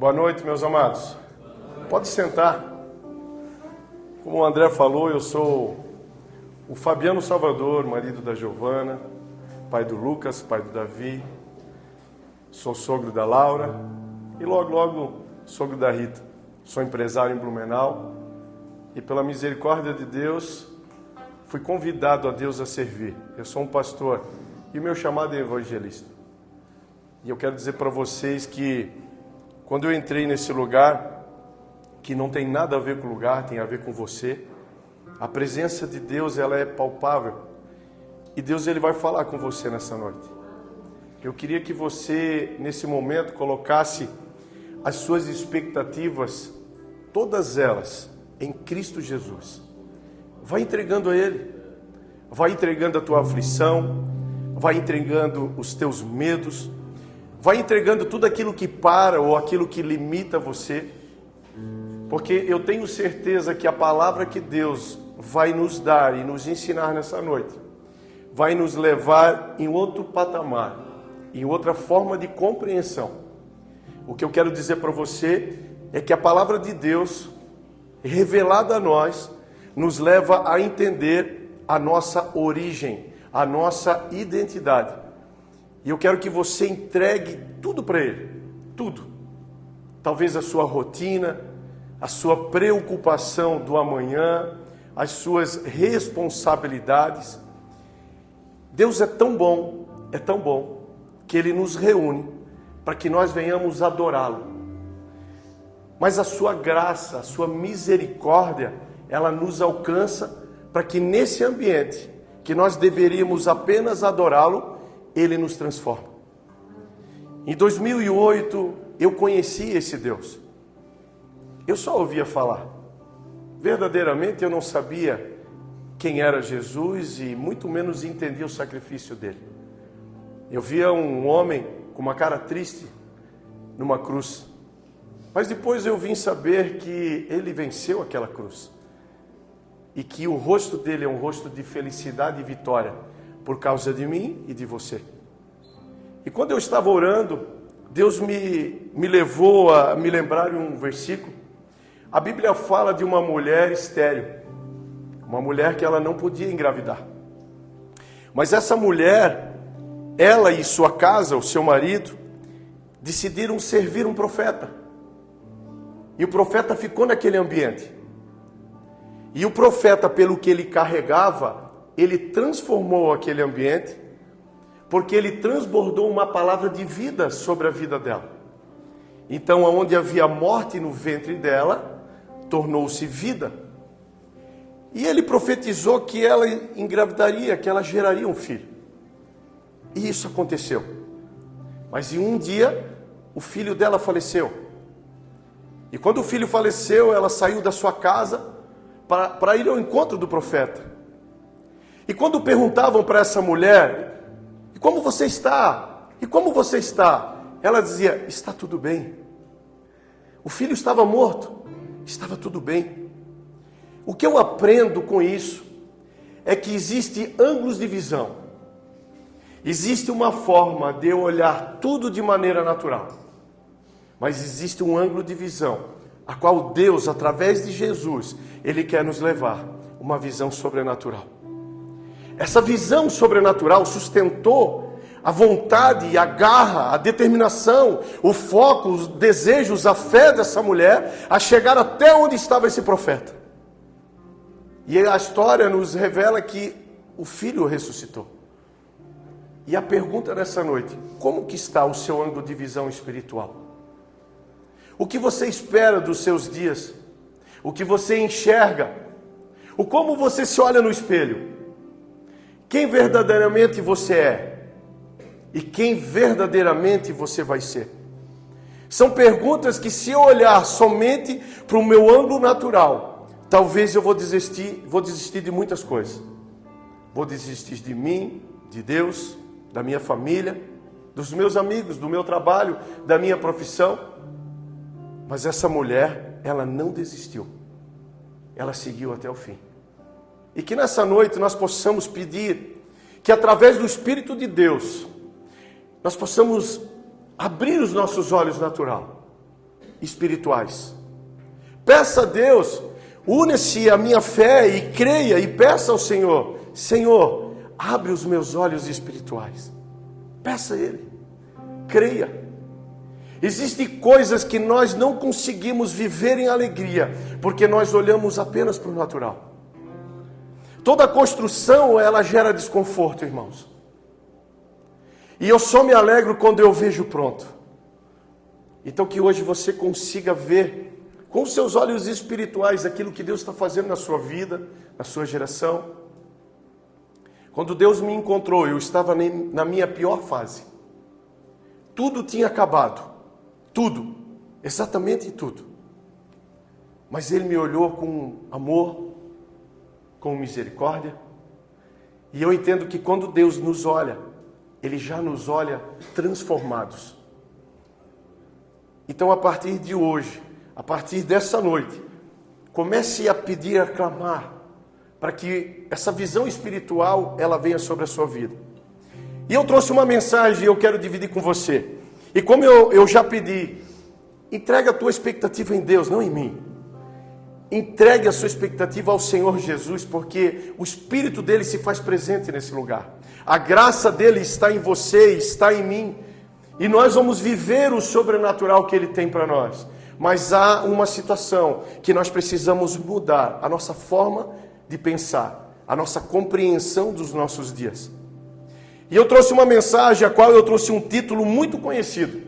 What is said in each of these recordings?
Boa noite, meus amados. Pode sentar. Como o André falou, eu sou o Fabiano Salvador, marido da Giovana, pai do Lucas, pai do Davi. Sou sogro da Laura e logo sogro da Rita. Sou empresário em Blumenau e pela misericórdia de Deus fui convidado a Deus a servir. Eu sou um pastor e o meu chamado é evangelista. E eu quero dizer para vocês que quando eu entrei nesse lugar, que não tem nada a ver com o lugar, tem a ver com você, a presença de Deus, ela é palpável. E Deus, ele vai falar com você nessa noite. Eu queria que você, nesse momento, colocasse as suas expectativas, todas elas, em Cristo Jesus. Vai entregando a Ele. Vai entregando a tua aflição, vai entregando os teus medos, vai entregando tudo aquilo que para ou aquilo que limita você. Porque eu tenho certeza que a palavra que Deus vai nos dar e nos ensinar nessa noite vai nos levar em outro patamar, em outra forma de compreensão. O que eu quero dizer para você é que a palavra de Deus, revelada a nós, nos leva a entender a nossa origem, a nossa identidade. E eu quero que você entregue tudo para Ele, tudo. Talvez a sua rotina, a sua preocupação do amanhã, as suas responsabilidades. Deus é tão bom, que Ele nos reúne para que nós venhamos adorá-lo. Mas a sua graça, a sua misericórdia, ela nos alcança para que nesse ambiente, que nós deveríamos apenas adorá-lo, Ele nos transforma. Em 2008, eu conheci esse Deus. Eu só ouvia falar. Verdadeiramente eu não sabia quem era Jesus e muito menos entendia o sacrifício dele. Eu via um homem com uma cara triste numa cruz. Mas depois eu vim saber que ele venceu aquela cruz. E que o rosto dele é um rosto de felicidade e vitória por causa de mim e de você. E quando eu estava orando, Deus me levou a me lembrar de um versículo. A Bíblia fala de uma mulher estéril, uma mulher que ela não podia engravidar. Mas essa mulher, ela e sua casa, o seu marido, decidiram servir um profeta. E o profeta ficou naquele ambiente. E o profeta, pelo que ele carregava, ele transformou aquele ambiente, porque ele transbordou uma palavra de vida sobre a vida dela. Então, onde havia morte no ventre dela, tornou-se vida. E ele profetizou que ela engravidaria, que ela geraria um filho. E isso aconteceu. Mas em um dia, o filho dela faleceu. E quando o filho faleceu, ela saiu da sua casa para ir ao encontro do profeta. E quando perguntavam para essa mulher, e como você está? E como você está? Ela dizia, está tudo bem. O filho estava morto, estava tudo bem. O que eu aprendo com isso é que existe ângulos de visão. Existe uma forma de eu olhar tudo de maneira natural. Mas existe um ângulo de visão, a qual Deus, através de Jesus, Ele quer nos levar uma visão sobrenatural. Essa visão sobrenatural sustentou a vontade, a garra, a determinação, o foco, os desejos, a fé dessa mulher a chegar até onde estava esse profeta. E a história nos revela que o filho ressuscitou. E a pergunta nessa noite, como que está o seu ângulo de visão espiritual? O que você espera dos seus dias? O que você enxerga? O como você se olha no espelho? Quem verdadeiramente você é? E quem verdadeiramente você vai ser? São perguntas que, se eu olhar somente para o meu ângulo natural, talvez eu vou desistir de muitas coisas. Vou desistir de mim, de Deus, da minha família, dos meus amigos, do meu trabalho, da minha profissão. Mas essa mulher, ela não desistiu. Ela seguiu até o fim. E que nessa noite nós possamos pedir que, através do Espírito de Deus, nós possamos abrir os nossos olhos natural espirituais. Peça a Deus, une-se à minha fé e creia e peça ao Senhor: Senhor, abre os meus olhos espirituais. Peça a Ele, creia. Existem coisas que nós não conseguimos viver em alegria, porque nós olhamos apenas para o natural. Toda construção, ela gera desconforto, irmãos. E eu só me alegro quando eu vejo pronto. Então que hoje você consiga ver com os seus olhos espirituais aquilo que Deus está fazendo na sua vida, na sua geração. Quando Deus me encontrou, eu estava na minha pior fase. Tudo tinha acabado. Tudo. Exatamente tudo. Mas Ele me olhou com amor, com misericórdia. E eu entendo que quando Deus nos olha, Ele já nos olha transformados. Então, a partir de hoje, a partir dessa noite, comece a pedir, a clamar, para que essa visão espiritual, ela venha sobre a sua vida. E eu trouxe uma mensagem e eu quero dividir com você. E como eu já pedi, entregue a tua expectativa em Deus, não em mim. Entregue a sua expectativa ao Senhor Jesus, porque o Espírito dele se faz presente nesse lugar. A graça dele está em você, está em mim. E nós vamos viver o sobrenatural que ele tem para nós. Mas há uma situação que nós precisamos mudar, a nossa forma de pensar, a nossa compreensão dos nossos dias. E eu trouxe uma mensagem, a qual eu trouxe um título muito conhecido.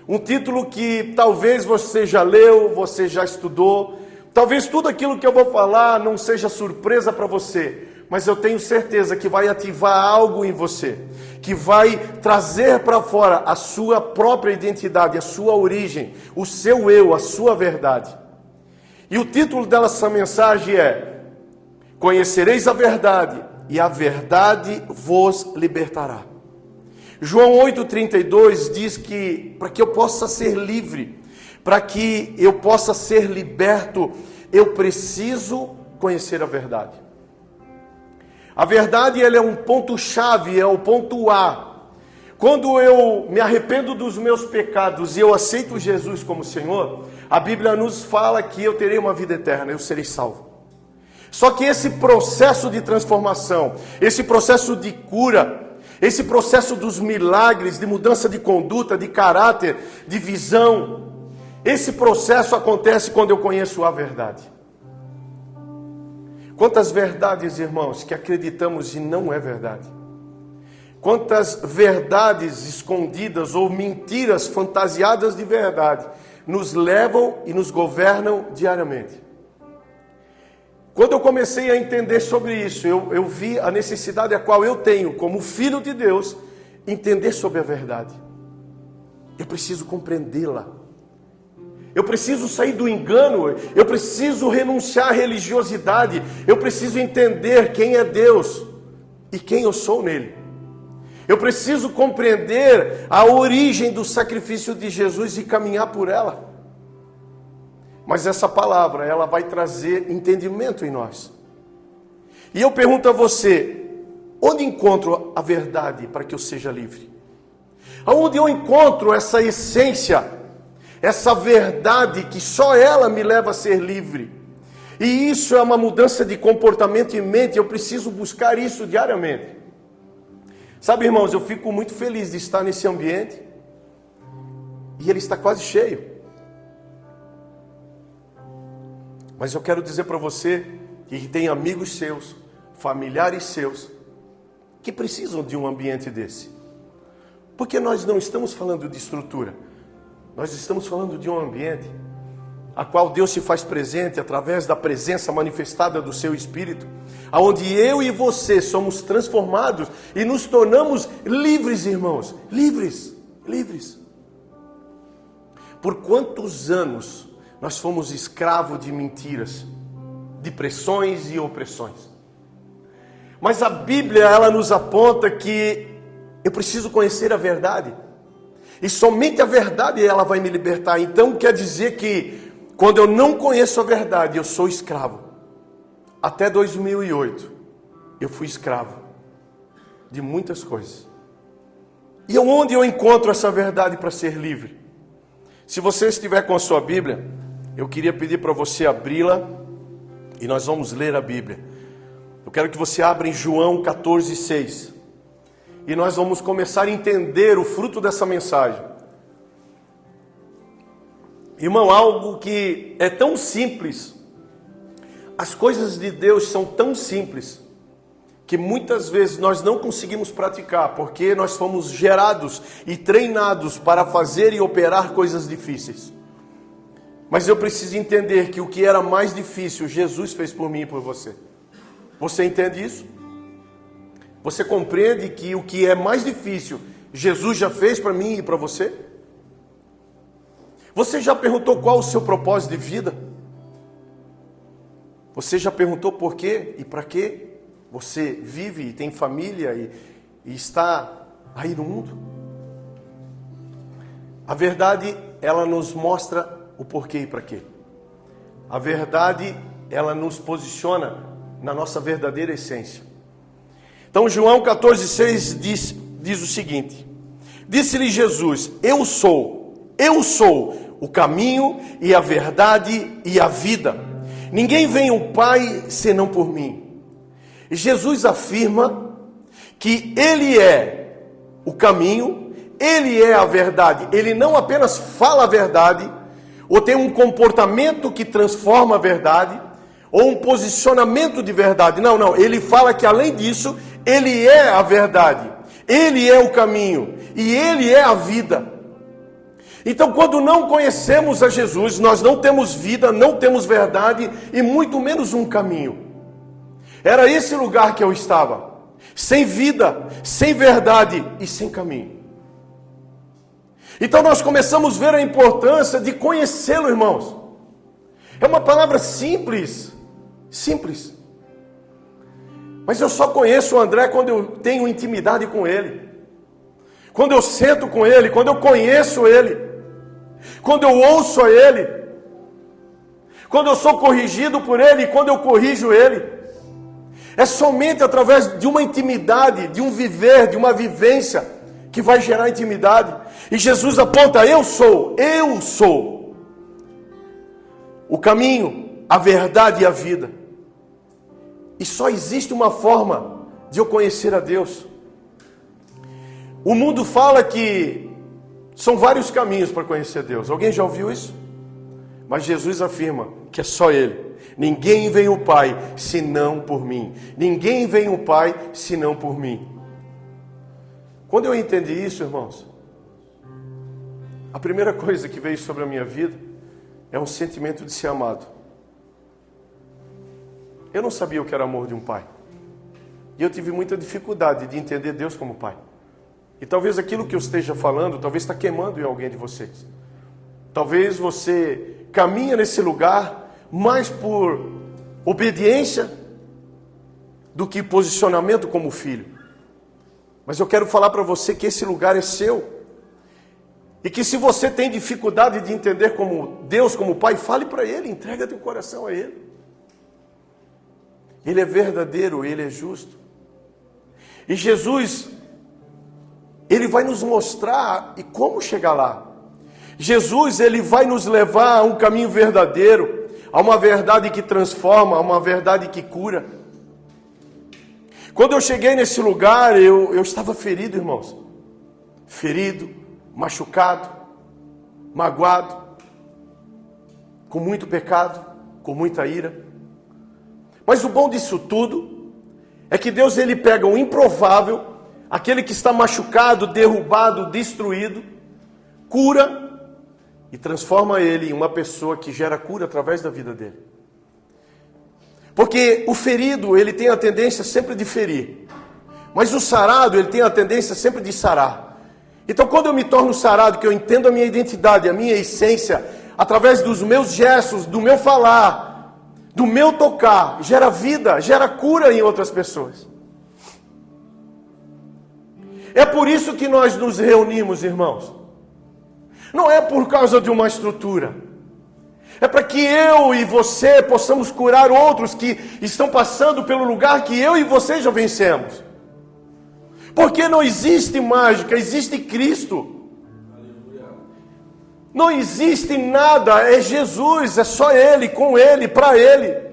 Um título que talvez você já leu, você já estudou. Talvez tudo aquilo que eu vou falar não seja surpresa para você. Mas eu tenho certeza que vai ativar algo em você. Que vai trazer para fora a sua própria identidade, a sua origem, o seu eu, a sua verdade. E o título dessa mensagem é: Conhecereis a verdade, e a verdade vos libertará. João 8,32 diz que para que eu possa ser livre, para que eu possa ser liberto, eu preciso conhecer a verdade. A verdade, ela é um ponto-chave, é o ponto A. Quando eu me arrependo dos meus pecados e eu aceito Jesus como Senhor, a Bíblia nos fala que eu terei uma vida eterna, eu serei salvo. Só que esse processo de transformação, esse processo de cura, esse processo dos milagres, de mudança de conduta, de caráter, de visão, esse processo acontece quando eu conheço a verdade. Quantas verdades, irmãos, que acreditamos e não é verdade? Quantas verdades escondidas ou mentiras fantasiadas de verdade nos levam e nos governam diariamente? Quando eu comecei a entender sobre isso, eu vi a necessidade a qual eu tenho, como filho de Deus, entender sobre a verdade. Eu preciso compreendê-la. Eu preciso sair do engano, eu preciso renunciar à religiosidade, eu preciso entender quem é Deus e quem eu sou nele. Eu preciso compreender a origem do sacrifício de Jesus e caminhar por ela. Mas essa palavra, ela vai trazer entendimento em nós. E eu pergunto a você, onde encontro a verdade para que eu seja livre? Aonde eu encontro essa essência, essa verdade que só ela me leva a ser livre? E isso é uma mudança de comportamento e mente, eu preciso buscar isso diariamente. Sabe, irmãos, eu fico muito feliz de estar nesse ambiente, e ele está quase cheio. Mas eu quero dizer para você que tem amigos seus, familiares seus, que precisam de um ambiente desse. Porque nós não estamos falando de estrutura. Nós estamos falando de um ambiente a qual Deus se faz presente através da presença manifestada do seu Espírito, aonde eu e você somos transformados e nos tornamos livres, irmãos. Livres, livres. Por quantos anos nós fomos escravos de mentiras, de pressões e opressões? Mas a Bíblia, ela nos aponta que eu preciso conhecer a verdade. E somente a verdade ela vai me libertar. Então quer dizer que quando eu não conheço a verdade, eu sou escravo. Até 2008, eu fui escravo de muitas coisas. E onde eu encontro essa verdade para ser livre? Se você estiver com a sua Bíblia, eu queria pedir para você abri-la e nós vamos ler a Bíblia. Eu quero que você abra em João 14:6 e nós vamos começar a entender o fruto dessa mensagem. Irmão, algo que é tão simples, as coisas de Deus são tão simples, que muitas vezes nós não conseguimos praticar, porque nós fomos gerados e treinados para fazer e operar coisas difíceis. Mas eu preciso entender que o que era mais difícil, Jesus fez por mim e por você. Você entende isso? Você compreende que o que é mais difícil, Jesus já fez para mim e para você? Você já perguntou qual o seu propósito de vida? Você já perguntou por quê e para quê você vive e tem família e está aí no mundo? A verdade, ela nos mostra o porquê e para quê. A verdade, ela nos posiciona na nossa verdadeira essência. Então, João 14:6 diz o seguinte: disse-lhe Jesus, eu sou o caminho e a verdade e a vida. Ninguém vem ao Pai senão por mim. E Jesus afirma que Ele é o caminho, Ele é a verdade. Ele não apenas fala a verdade, ou tem um comportamento que transforma a verdade, ou um posicionamento de verdade. Não. Ele fala que além disso, Ele é a verdade. Ele é o caminho. E Ele é a vida. Então, quando não conhecemos a Jesus, nós não temos vida, não temos verdade e muito menos um caminho. Era esse lugar que eu estava, sem vida, sem verdade e sem caminho. Então nós começamos a ver a importância de conhecê-lo, irmãos. É uma palavra simples, mas eu só conheço o André quando eu tenho intimidade com ele, quando eu sento com ele, quando eu conheço ele, quando eu ouço a ele, quando eu sou corrigido por ele e quando eu corrijo ele. É somente através de uma intimidade, de um viver, de uma vivência, que vai gerar intimidade. E Jesus aponta, eu sou o caminho, a verdade e a vida. E só existe uma forma de eu conhecer a Deus. O mundo fala que são vários caminhos para conhecer Deus. Alguém já ouviu isso? Mas Jesus afirma que é só Ele. Ninguém vem ao Pai senão por mim. Ninguém vem ao Pai senão por mim. Quando eu entendi isso, irmãos, a primeira coisa que veio sobre a minha vida é um sentimento de ser amado. Eu não sabia o que era amor de um pai. E eu tive muita dificuldade de entender Deus como pai. E talvez aquilo que eu esteja falando, talvez está queimando em alguém de vocês. Talvez você caminha nesse lugar mais por obediência do que posicionamento como filho. Mas eu quero falar para você que esse lugar é seu. E que se você tem dificuldade de entender como Deus como Pai, fale para Ele, entrega teu coração a Ele. Ele é verdadeiro, Ele é justo. E Jesus, Ele vai nos mostrar e como chegar lá. Jesus, Ele vai nos levar a um caminho verdadeiro, a uma verdade que transforma, a uma verdade que cura. Quando eu cheguei nesse lugar, eu estava ferido, irmãos. Ferido, machucado, magoado, com muito pecado, com muita ira. Mas o bom disso tudo é que Deus, Ele pega o improvável, aquele que está machucado, derrubado, destruído, cura e transforma ele em uma pessoa que gera cura através da vida dele. Porque o ferido, ele tem a tendência sempre de ferir. Mas o sarado, ele tem a tendência sempre de sarar. Então quando eu me torno sarado, que eu entendo a minha identidade, a minha essência, através dos meus gestos, do meu falar, do meu tocar, gera vida, gera cura em outras pessoas. É por isso que nós nos reunimos, irmãos. Não é por causa de uma estrutura. É para que eu e você possamos curar outros que estão passando pelo lugar que eu e você já vencemos. Porque não existe mágica, existe Cristo. Não existe nada, é Jesus, é só Ele, com Ele, para Ele.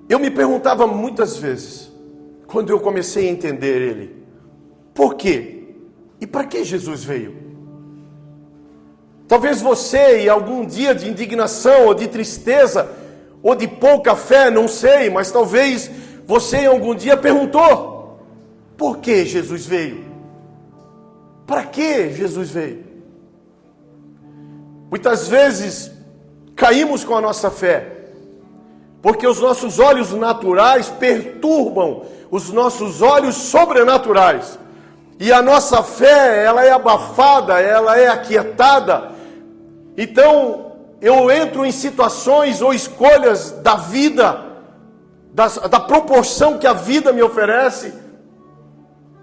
Eu me perguntava muitas vezes, quando eu comecei a entender Ele, por quê? E para que Jesus veio? Talvez você, em algum dia de indignação, ou de tristeza, ou de pouca fé, não sei, mas talvez você em algum dia perguntou, por que Jesus veio? Para que Jesus veio? Muitas vezes caímos com a nossa fé, porque os nossos olhos naturais perturbam os nossos olhos sobrenaturais. E a nossa fé, ela é abafada, ela é aquietada. Então, eu entro em situações ou escolhas da vida, da proporção que a vida me oferece.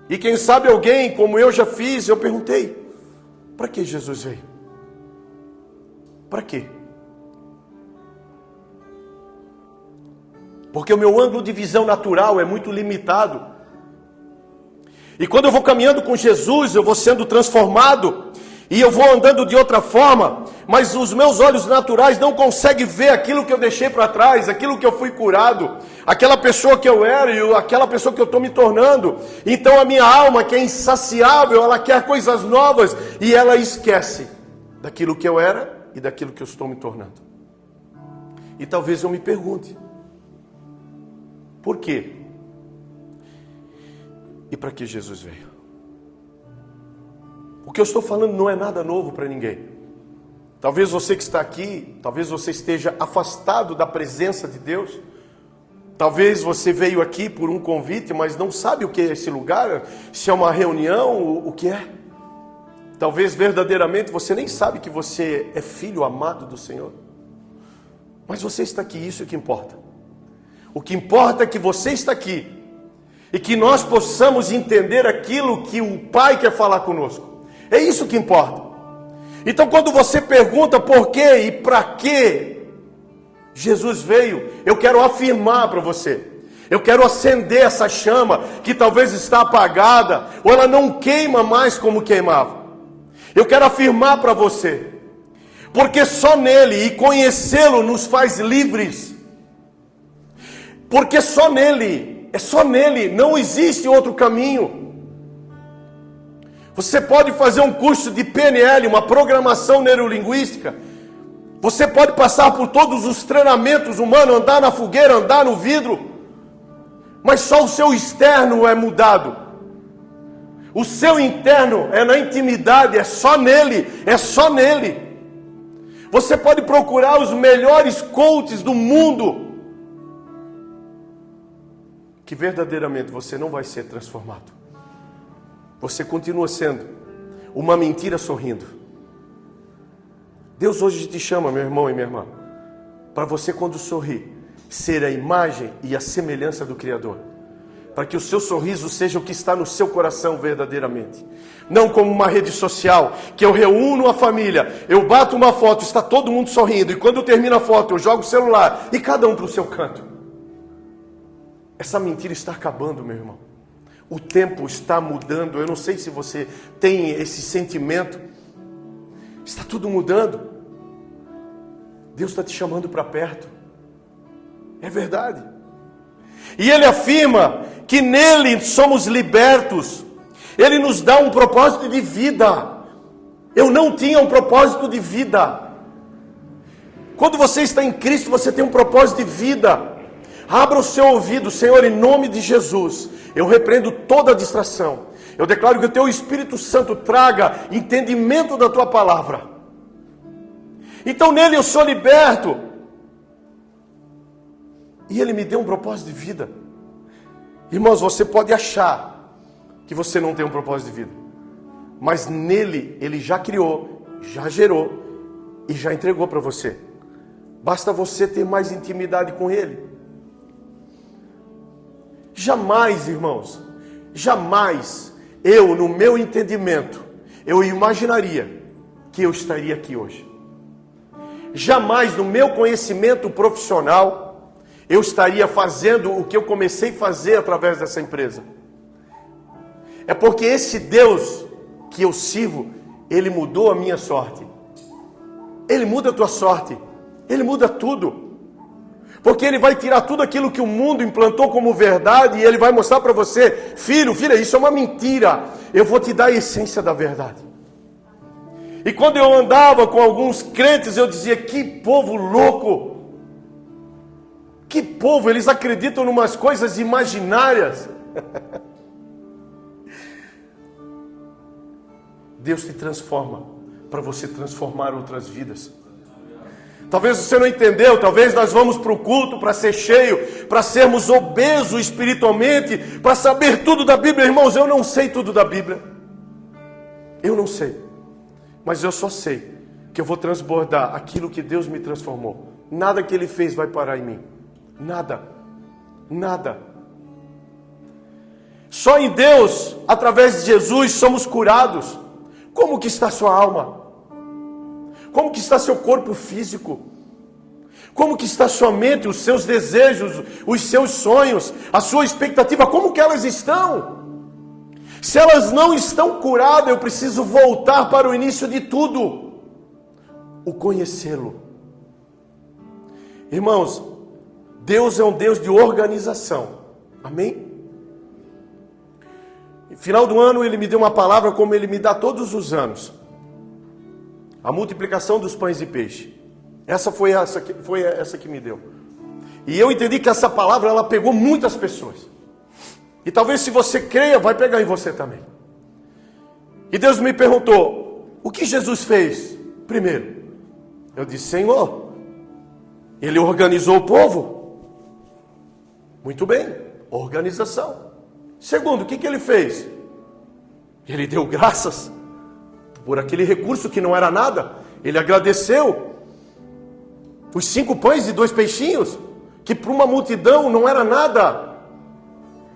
E quem sabe alguém, como eu já fiz, eu perguntei, para que Jesus veio? Para quê? Porque o meu ângulo de visão natural é muito limitado. E quando eu vou caminhando com Jesus, eu vou sendo transformado. E eu vou andando de outra forma. Mas os meus olhos naturais não conseguem ver aquilo que eu deixei para trás. Aquilo que eu fui curado. Aquela pessoa que eu era e aquela pessoa que eu estou me tornando. Então a minha alma, que é insaciável, ela quer coisas novas. E ela esquece daquilo que eu era e daquilo que eu estou me tornando. E talvez eu me pergunte, por quê? E para que Jesus veio? O que eu estou falando não é nada novo para ninguém. Talvez você que está aqui, talvez você esteja afastado da presença de Deus. Talvez você veio aqui por um convite, mas não sabe o que é esse lugar, se é uma reunião, o que é. Talvez verdadeiramente você nem sabe que você é filho amado do Senhor. Mas você está aqui, isso é o que importa. O que importa é que você está aqui e que nós possamos entender aquilo que o Pai quer falar conosco. É isso que importa. Então quando você pergunta por quê e para que Jesus veio, eu quero afirmar para você. Eu quero acender essa chama que talvez está apagada ou ela não queima mais como queimava. Eu quero afirmar para você, porque só nele e conhecê-lo nos faz livres. Porque só nele, é só nele, não existe outro caminho. Você pode fazer um curso de PNL, uma programação neurolinguística. Você pode passar por todos os treinamentos humanos, andar na fogueira, andar no vidro. Mas só o seu externo é mudado. O seu interno é na intimidade, é só nele, é só nele. Você pode procurar os melhores coaches do mundo, que verdadeiramente você não vai ser transformado. Você continua sendo uma mentira sorrindo. Deus hoje te chama, meu irmão e minha irmã, para você, quando sorrir, ser a imagem e a semelhança do Criador. Para que o seu sorriso seja o que está no seu coração verdadeiramente. Não como uma rede social, que eu reúno a família, eu bato uma foto, está todo mundo sorrindo, e quando termina a foto eu jogo o celular, e cada um para o seu canto. Essa mentira está acabando, meu irmão. O tempo está mudando. Eu não sei se você tem esse sentimento. Está tudo mudando. Deus está te chamando para perto. É verdade. E Ele afirma que nele somos libertos. Ele nos dá um propósito de vida. Eu não tinha um propósito de vida. Quando você está em Cristo, você tem um propósito de vida. Abra o seu ouvido, Senhor, em nome de Jesus. Eu repreendo toda a distração. Eu declaro que o Teu Espírito Santo traga entendimento da Tua palavra. Então nele eu sou liberto. E Ele me deu um propósito de vida. Irmãos, você pode achar que você não tem um propósito de vida. Mas nele, Ele já criou, já gerou e já entregou para você. Basta você ter mais intimidade com Ele. Jamais, irmãos, jamais eu, no meu entendimento, eu imaginaria que eu estaria aqui hoje. Jamais no meu conhecimento profissional eu estaria fazendo o que eu comecei a fazer através dessa empresa. É porque esse Deus que eu sirvo, Ele mudou a minha sorte. Ele muda a tua sorte. Ele muda tudo. Porque Ele vai tirar tudo aquilo que o mundo implantou como verdade e Ele vai mostrar para você, filho, filha, isso é uma mentira. Eu vou te dar a essência da verdade. E quando eu andava com alguns crentes, eu dizia, que povo louco. Que povo, eles acreditam em umas coisas imaginárias. Deus te transforma para você transformar outras vidas. Talvez você não entendeu, talvez nós vamos para o culto para ser cheio, para sermos obesos espiritualmente, para saber tudo da Bíblia. Irmãos, eu não sei tudo da Bíblia. Eu não sei. Mas eu só sei que eu vou transbordar aquilo que Deus me transformou. Nada que Ele fez vai parar em mim. Nada. Nada. Só em Deus, através de Jesus, somos curados. Como que está sua alma? Como que está seu corpo físico? Como que está sua mente, os seus desejos, os seus sonhos, a sua expectativa? Como que elas estão? Se elas não estão curadas, eu preciso voltar para o início de tudo. O conhecê-lo. Irmãos, Deus é um Deus de organização. Amém? No final do ano Ele me deu uma palavra como Ele me dá todos os anos. A multiplicação dos pães e peixe. Essa foi essa que me deu. E eu entendi que essa palavra ela pegou muitas pessoas. E talvez se você creia, vai pegar em você também. E Deus me perguntou, o que Jesus fez? Primeiro, eu disse, Senhor, Ele organizou o povo. Muito bem, organização. Segundo, o que Ele fez? Ele deu graças por aquele recurso que não era nada. Ele agradeceu os 5 pães e 2 peixinhos, que para uma multidão não era nada.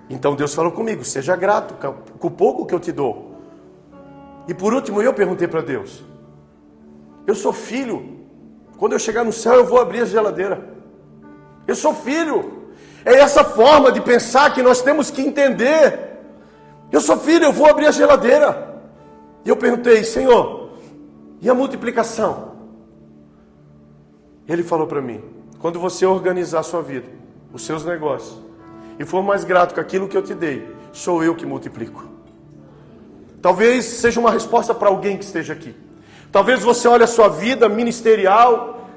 Então Deus falou comigo, seja grato com o pouco que eu te dou. E por último eu perguntei para Deus, eu sou filho, quando eu chegar no céu eu vou abrir a geladeira. Eu sou filho. É essa forma de pensar que nós temos que entender. Eu sou filho, eu vou abrir a geladeira. E eu perguntei, Senhor, e a multiplicação? Ele falou para mim, quando você organizar a sua vida, os seus negócios, e for mais grato com aquilo que eu te dei, sou eu que multiplico. Talvez seja uma resposta para alguém que esteja aqui. Talvez você olhe a sua vida ministerial,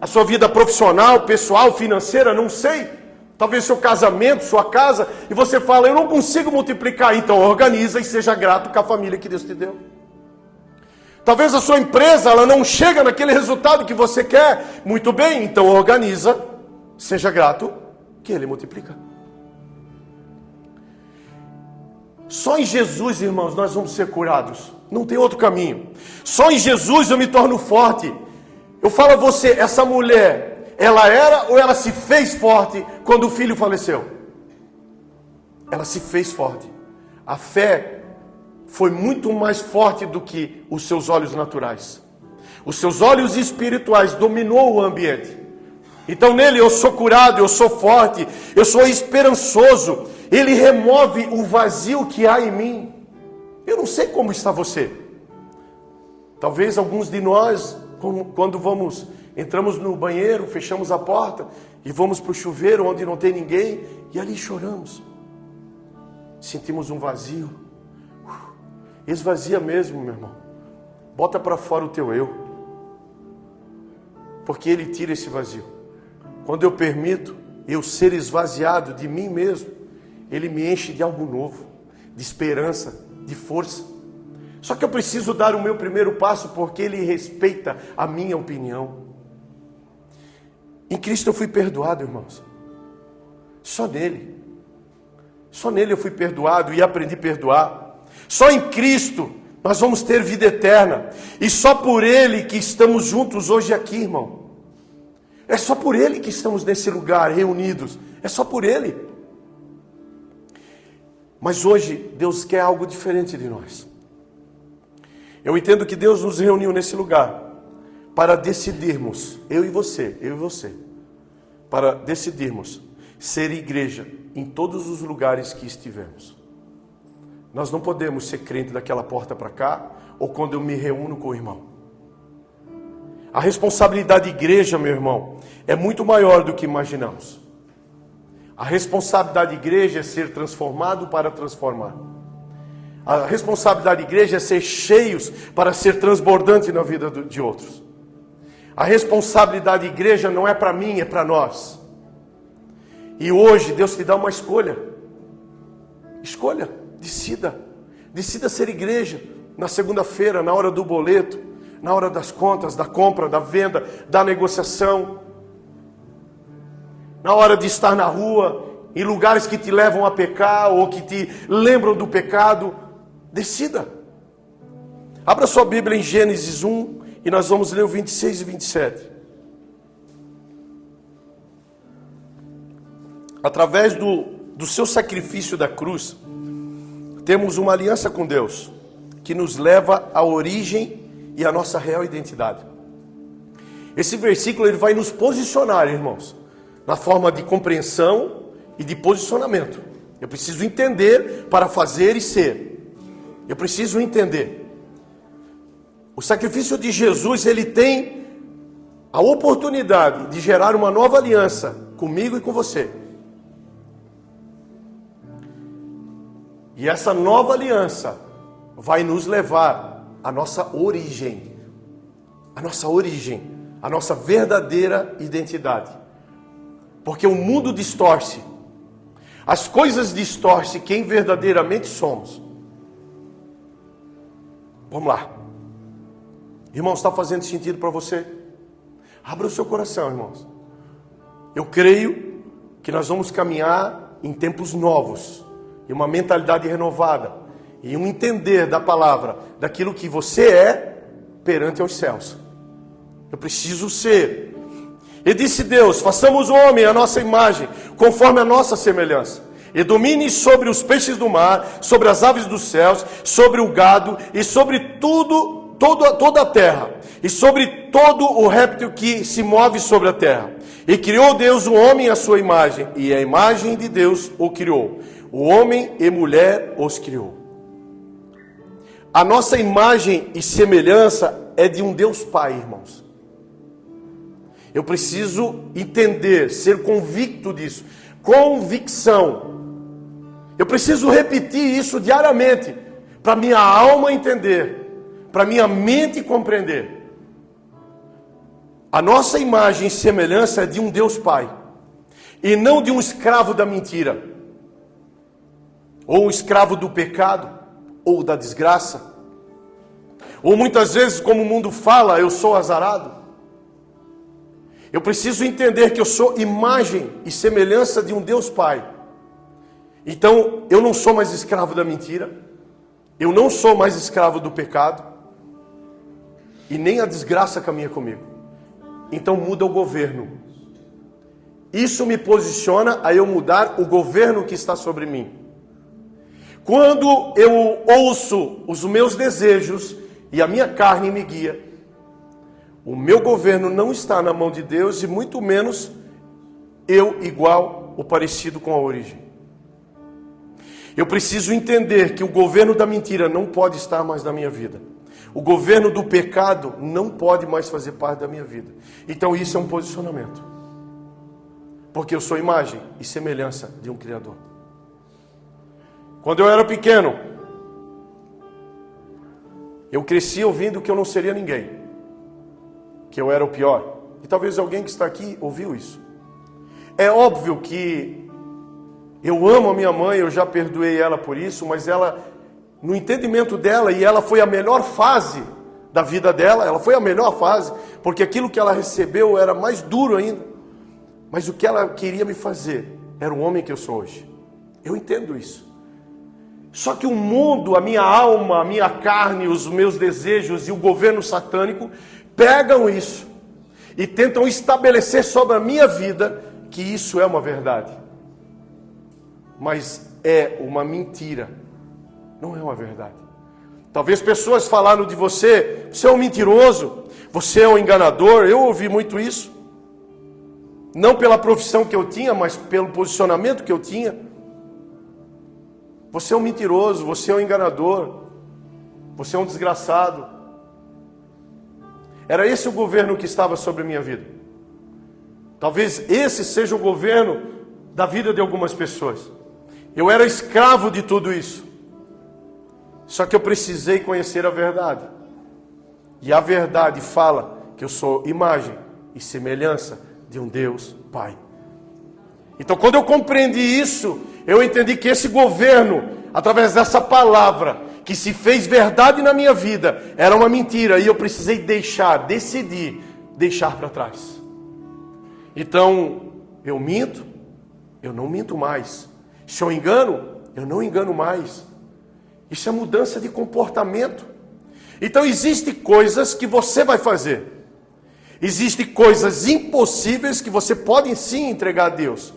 a sua vida profissional, pessoal, financeira, não sei. Talvez seu casamento, sua casa, e você fala, eu não consigo multiplicar. Então organiza e seja grato com a família que Deus te deu. Talvez a sua empresa, ela não chega naquele resultado que você quer. Muito bem, então organiza, seja grato, que Ele multiplica. Só em Jesus, irmãos, nós vamos ser curados. Não tem outro caminho. Só em Jesus eu me torno forte. Eu falo a você, essa mulher, ela era ou ela se fez forte quando o filho faleceu? Ela se fez forte. A fé foi muito mais forte do que os seus olhos naturais. Os seus olhos espirituais dominou o ambiente. Então nele eu sou curado, eu sou forte, eu sou esperançoso. Ele remove o vazio que há em mim. Eu não sei como está você. Talvez alguns de nós, quando entramos no banheiro, fechamos a porta e vamos para o chuveiro onde não tem ninguém e ali choramos. Sentimos um vazio. Esvazia mesmo, meu irmão. Bota para fora o teu eu. Porque Ele tira esse vazio. Quando eu permito eu ser esvaziado de mim mesmo, Ele me enche de algo novo, de esperança, de força. Só que eu preciso dar o meu primeiro passo porque Ele respeita a minha opinião. Em Cristo eu fui perdoado, irmãos. Só nele. Só nele eu fui perdoado e aprendi a perdoar. Só em Cristo nós vamos ter vida eterna. E só por Ele que estamos juntos hoje aqui, irmão. É só por Ele que estamos nesse lugar reunidos. É só por Ele. Mas hoje Deus quer algo diferente de nós. Eu entendo que Deus nos reuniu nesse lugar para decidirmos, eu e você, para decidirmos ser igreja em todos os lugares que estivermos. Nós não podemos ser crente daquela porta para cá, ou quando eu me reúno com o irmão. A responsabilidade da igreja, meu irmão, é muito maior do que imaginamos. A responsabilidade da igreja é ser transformado para transformar. A responsabilidade da igreja é ser cheios para ser transbordante na vida de outros. A responsabilidade da igreja não é para mim, é para nós. E hoje Deus te dá uma escolha. Escolha, decida. Decida ser igreja na segunda-feira, na hora do boleto, na hora das contas, da compra, da venda, da negociação. Na hora de estar na rua, em lugares que te levam a pecar ou que te lembram do pecado. Decida. Abra sua Bíblia em Gênesis 1 e nós vamos ler o 26 e 27. Através do seu sacrifício da cruz, temos uma aliança com Deus, que nos leva à origem e à nossa real identidade. Esse versículo ele vai nos posicionar, irmãos, na forma de compreensão e de posicionamento. Eu preciso entender para fazer e ser. Eu preciso entender. O sacrifício de Jesus, ele tem a oportunidade de gerar uma nova aliança comigo e com você. E essa nova aliança vai nos levar à nossa origem. A nossa origem, a nossa verdadeira identidade. Porque o mundo distorce. As coisas distorcem quem verdadeiramente somos. Vamos lá. Irmãos, está fazendo sentido para você? Abra o seu coração, irmãos. Eu creio que nós vamos caminhar em tempos novos. E uma mentalidade renovada. E um entender da palavra, daquilo que você é perante aos céus. Eu preciso ser. E disse Deus, façamos o homem a nossa imagem, conforme a nossa semelhança. E domine sobre os peixes do mar, sobre as aves dos céus, sobre o gado e sobre toda a terra. E sobre todo o réptil que se move sobre a terra. E criou Deus o homem à sua imagem, e a imagem de Deus o criou. O homem e mulher os criou. A nossa imagem e semelhança é de um Deus Pai, irmãos. Eu preciso entender, ser convicto disso. Convicção. Eu preciso repetir isso diariamente, para minha alma entender, para minha mente compreender. A nossa imagem e semelhança é de um Deus Pai, e não de um escravo da mentira, ou um escravo do pecado, ou da desgraça. Ou muitas vezes, como o mundo fala, eu sou azarado. Eu preciso entender que eu sou imagem e semelhança de um Deus Pai. Então, eu não sou mais escravo da mentira. Eu não sou mais escravo do pecado. E nem a desgraça caminha comigo. Então muda o governo. Isso me posiciona a eu mudar o governo que está sobre mim. Quando eu ouço os meus desejos e a minha carne me guia, o meu governo não está na mão de Deus e muito menos eu igual ou parecido com a origem. Eu preciso entender que o governo da mentira não pode estar mais na minha vida. O governo do pecado não pode mais fazer parte da minha vida. Então isso é um posicionamento. Porque eu sou imagem e semelhança de um Criador. Quando eu era pequeno, eu cresci ouvindo que eu não seria ninguém. Que eu era o pior. E talvez alguém que está aqui ouviu isso. É óbvio que eu amo a minha mãe, eu já perdoei ela por isso, mas ela, no entendimento dela, e ela foi a melhor fase da vida dela, ela foi a melhor fase, porque aquilo que ela recebeu era mais duro ainda. Mas o que ela queria me fazer era o homem que eu sou hoje. Eu entendo isso. Só que o mundo, a minha alma, a minha carne, os meus desejos e o governo satânico pegam isso e tentam estabelecer sobre a minha vida que isso é uma verdade. Mas é uma mentira. Não é uma verdade. Talvez pessoas falaram de você, você é um mentiroso, você é um enganador. Eu ouvi muito isso. Não pela profissão que eu tinha, mas pelo posicionamento que eu tinha. Você é um mentiroso, você é um enganador, você é um desgraçado. Era esse o governo que estava sobre a minha vida. Talvez esse seja o governo da vida de algumas pessoas. Eu era escravo de tudo isso. Só que eu precisei conhecer a verdade. E a verdade fala que eu sou imagem e semelhança de um Deus Pai. Então, quando eu compreendi isso, eu entendi que esse governo, através dessa palavra, que se fez verdade na minha vida, era uma mentira. E eu precisei decidir deixar para trás. Então, eu minto, eu não minto mais. Se eu engano, eu não engano mais. Isso é mudança de comportamento. Então, existem coisas que você vai fazer. Existem coisas impossíveis que você pode sim entregar a Deus.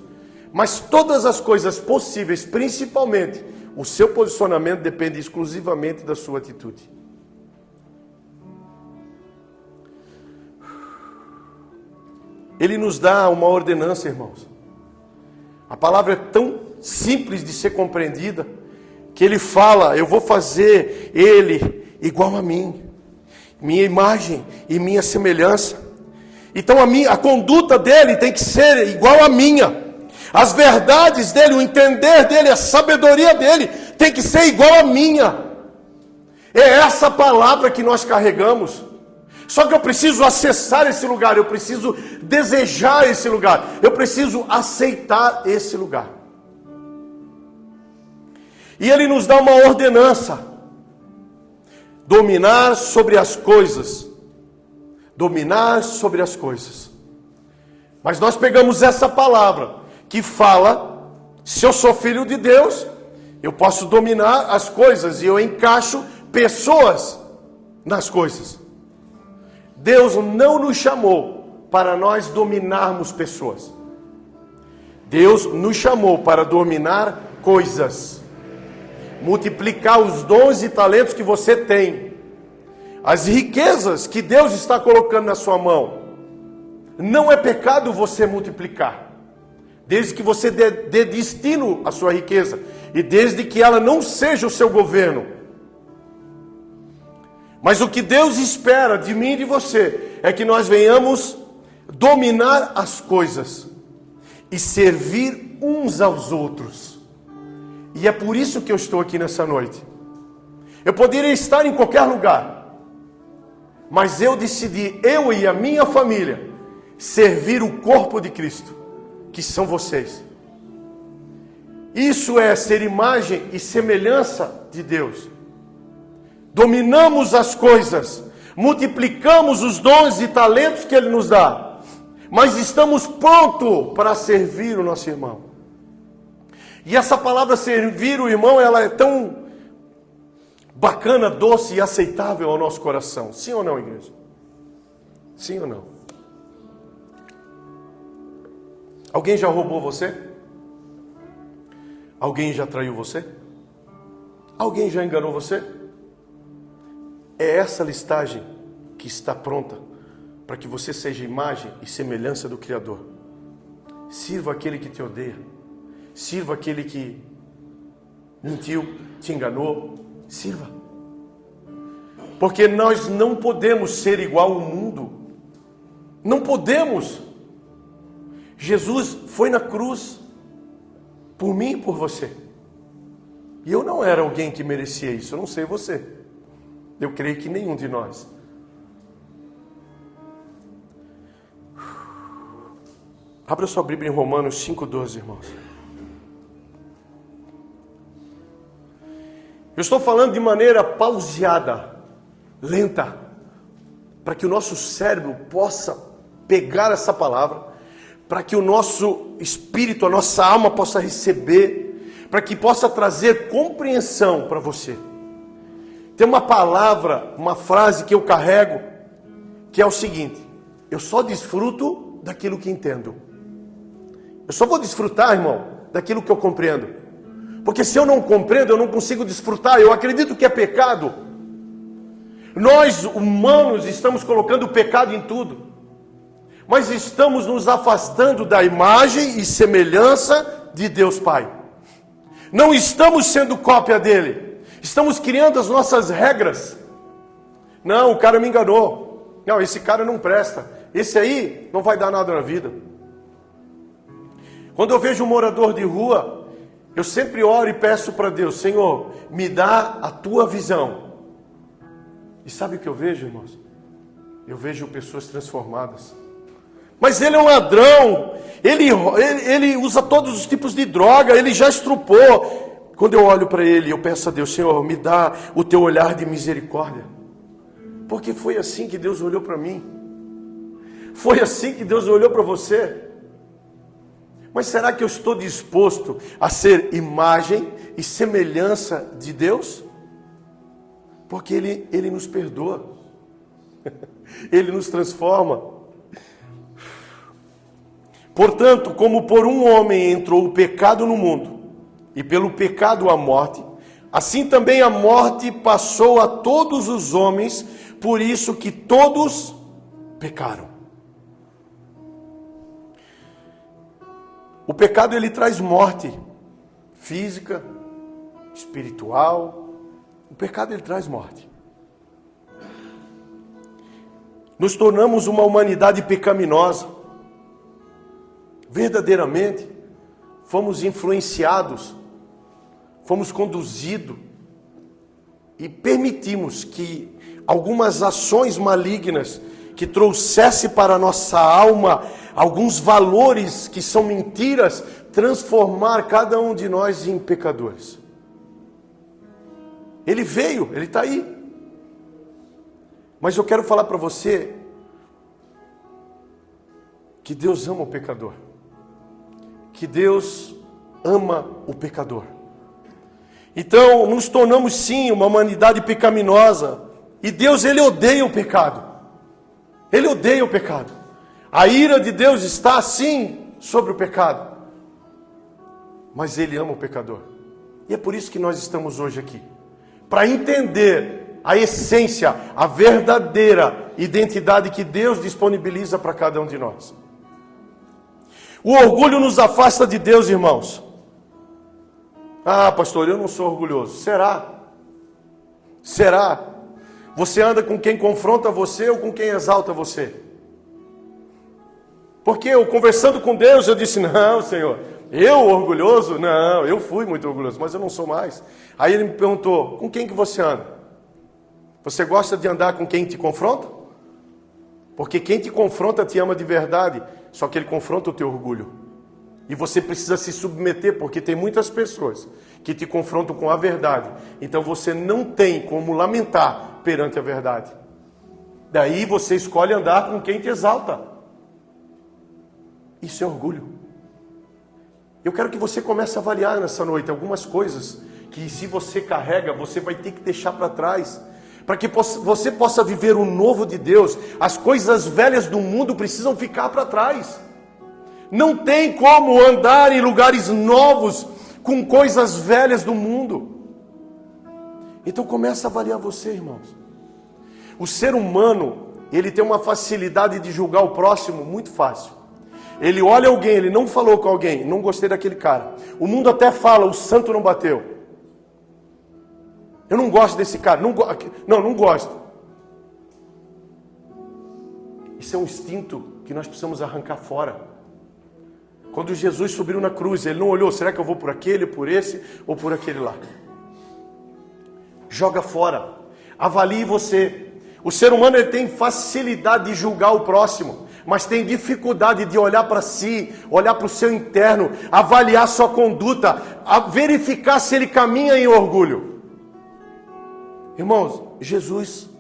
Mas todas as coisas possíveis, principalmente, o seu posicionamento depende exclusivamente da sua atitude. Ele nos dá uma ordenança, irmãos. A palavra é tão simples de ser compreendida, que ele fala: eu vou fazer ele igual a mim, minha imagem e minha semelhança. Então a conduta dele tem que ser igual a minha. As verdades dele, o entender dele, a sabedoria dele tem que ser igual a minha. É essa palavra que nós carregamos. Só que eu preciso acessar esse lugar, eu preciso desejar esse lugar, eu preciso aceitar esse lugar. E ele nos dá uma ordenança: dominar sobre as coisas. Dominar sobre as coisas. Mas nós pegamos essa palavra que fala: se eu sou filho de Deus, eu posso dominar as coisas, e eu encaixo pessoas nas coisas. Deus não nos chamou para nós dominarmos pessoas. Deus nos chamou para dominar coisas. Multiplicar os dons e talentos que você tem. As riquezas que Deus está colocando na sua mão. Não é pecado você multiplicar. Desde que você dê destino à sua riqueza. E desde que ela não seja o seu governo. Mas o que Deus espera de mim e de você é que nós venhamos dominar as coisas e servir uns aos outros. E é por isso que eu estou aqui nessa noite. Eu poderia estar em qualquer lugar, mas eu decidi, eu e a minha família, servir o corpo de Cristo, que são vocês. Isso é ser imagem e semelhança de Deus. Dominamos as coisas, multiplicamos os dons e talentos que Ele nos dá, mas estamos prontos para servir o nosso irmão. E essa palavra servir o irmão, ela é tão bacana, doce e aceitável ao nosso coração. Sim ou não, igreja? Sim ou não? Alguém já roubou você? Alguém já traiu você? Alguém já enganou você? É essa listagem que está pronta para que você seja imagem e semelhança do Criador. Sirva aquele que te odeia. Sirva aquele que mentiu, te enganou. Sirva. Porque nós não podemos ser igual ao mundo. Não podemos. Jesus foi na cruz por mim e por você. E eu não era alguém que merecia isso. Eu não sei você. Eu creio que nenhum de nós. Abra sua Bíblia em Romanos 5,12, irmãos. Eu estou falando de maneira pauseada, lenta, para que o nosso cérebro possa pegar essa palavra, para que o nosso espírito, a nossa alma possa receber, para que possa trazer compreensão para você. Tem uma palavra, uma frase que eu carrego, que é o seguinte: eu só desfruto daquilo que entendo. Eu só vou desfrutar, irmão, daquilo que eu compreendo. Porque se eu não compreendo, eu não consigo desfrutar. Eu acredito que é pecado. Nós, humanos, estamos colocando o pecado em tudo. Mas estamos nos afastando da imagem e semelhança de Deus Pai. Não estamos sendo cópia dele. Estamos criando as nossas regras. Não, o cara me enganou. Não, esse cara não presta. Esse aí não vai dar nada na vida. Quando eu vejo um morador de rua, eu sempre oro e peço para Deus: Senhor, me dá a tua visão. E sabe o que eu vejo, irmãos? Eu vejo pessoas transformadas. Mas ele é um ladrão, ele usa todos os tipos de droga, ele já estrupou. Quando eu olho para ele, eu peço a Deus: Senhor, me dá o teu olhar de misericórdia. Porque foi assim que Deus olhou para mim. Foi assim que Deus olhou para você. Mas será que eu estou disposto a ser imagem e semelhança de Deus? Porque Ele nos perdoa. Ele nos transforma. Portanto, como por um homem entrou o pecado no mundo, e pelo pecado a morte, assim também a morte passou a todos os homens, por isso que todos pecaram. O pecado, ele traz morte física, espiritual. O pecado, ele traz morte. Nos tornamos uma humanidade pecaminosa. Verdadeiramente, fomos influenciados, fomos conduzidos e permitimos que algumas ações malignas que trouxesse para a nossa alma alguns valores que são mentiras, transformar cada um de nós em pecadores. Ele veio, ele está aí. Mas eu quero falar para você que Deus ama o pecador. Que Deus ama o pecador. Então, nos tornamos sim uma humanidade pecaminosa. E Deus, Ele odeia o pecado. Ele odeia o pecado. A ira de Deus está sim sobre o pecado. Mas Ele ama o pecador. E é por isso que nós estamos hoje aqui. Para entender a essência, a verdadeira identidade que Deus disponibiliza para cada um de nós. O orgulho nos afasta de Deus, irmãos. Ah, pastor, eu não sou orgulhoso. Será? Será? Você anda com quem confronta você ou com quem exalta você? Porque eu, conversando com Deus, eu disse: não, Senhor, eu orgulhoso? Não, eu fui muito orgulhoso, mas eu não sou mais. Aí Ele me perguntou: com quem que você anda? Você gosta de andar com quem te confronta? Porque quem te confronta te ama de verdade, só que ele confronta o teu orgulho. E você precisa se submeter, porque tem muitas pessoas que te confrontam com a verdade. Então você não tem como lamentar perante a verdade. Daí você escolhe andar com quem te exalta. Isso é orgulho. Eu quero que você comece a avaliar nessa noite algumas coisas que, se você carrega, você vai ter que deixar para trás. Para que você possa viver o novo de Deus, as coisas velhas do mundo precisam ficar para trás. Não tem como andar em lugares novos com coisas velhas do mundo. Então começa a avaliar você, irmãos. O ser humano, ele tem uma facilidade de julgar o próximo muito fácil. Ele olha alguém, ele não falou com alguém, não gostei daquele cara. O mundo até fala: o santo não bateu. Eu não gosto desse cara, não gosto. Isso é um instinto que nós precisamos arrancar fora. Quando Jesus subiu na cruz, Ele não olhou: será que eu vou por aquele, por esse ou por aquele lá? Joga fora. Avalie você. O ser humano, ele tem facilidade de julgar o próximo, mas tem dificuldade de olhar para si, olhar para o seu interno, avaliar sua conduta, verificar se ele caminha em orgulho. Irmãos, Jesus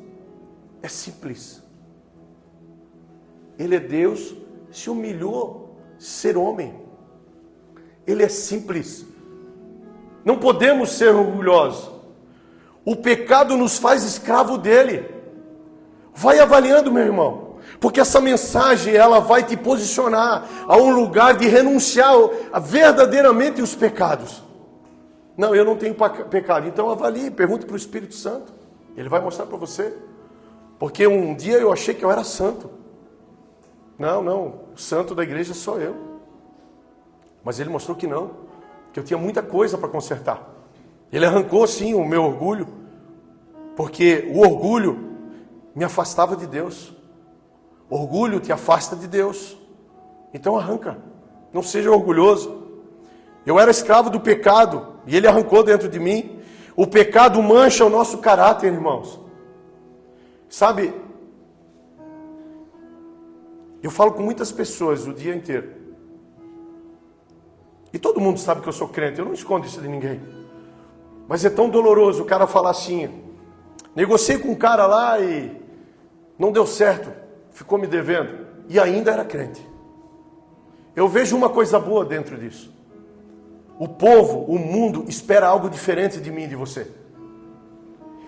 é simples. Ele é Deus, se humilhou ser homem. Ele é simples. Não podemos ser orgulhosos. O pecado nos faz escravo dele. Vai avaliando, meu irmão, porque essa mensagem, ela vai te posicionar a um lugar de renunciar verdadeiramente os pecados. Não, eu não tenho pecado. Então avalie, pergunte para o Espírito Santo. Ele vai mostrar para você. Porque um dia eu achei que eu era santo. Não, o santo da igreja sou eu. Mas ele mostrou que não. que eu tinha muita coisa para consertar. Ele arrancou sim o meu orgulho, porque o orgulho me afastava de Deus. Orgulho te afasta de Deus. Então arranca, não seja orgulhoso. Eu era escravo do pecado e ele arrancou dentro de mim. O pecado mancha o nosso caráter, irmãos. Sabe, eu falo com muitas pessoas o dia inteiro. E todo mundo sabe que eu sou crente, eu não escondo isso de ninguém. Mas é tão doloroso o cara falar assim: negociei com um cara lá e não deu certo, ficou me devendo. E ainda era crente. Eu vejo uma coisa boa dentro disso. O povo, o mundo, espera algo diferente de mim e de você.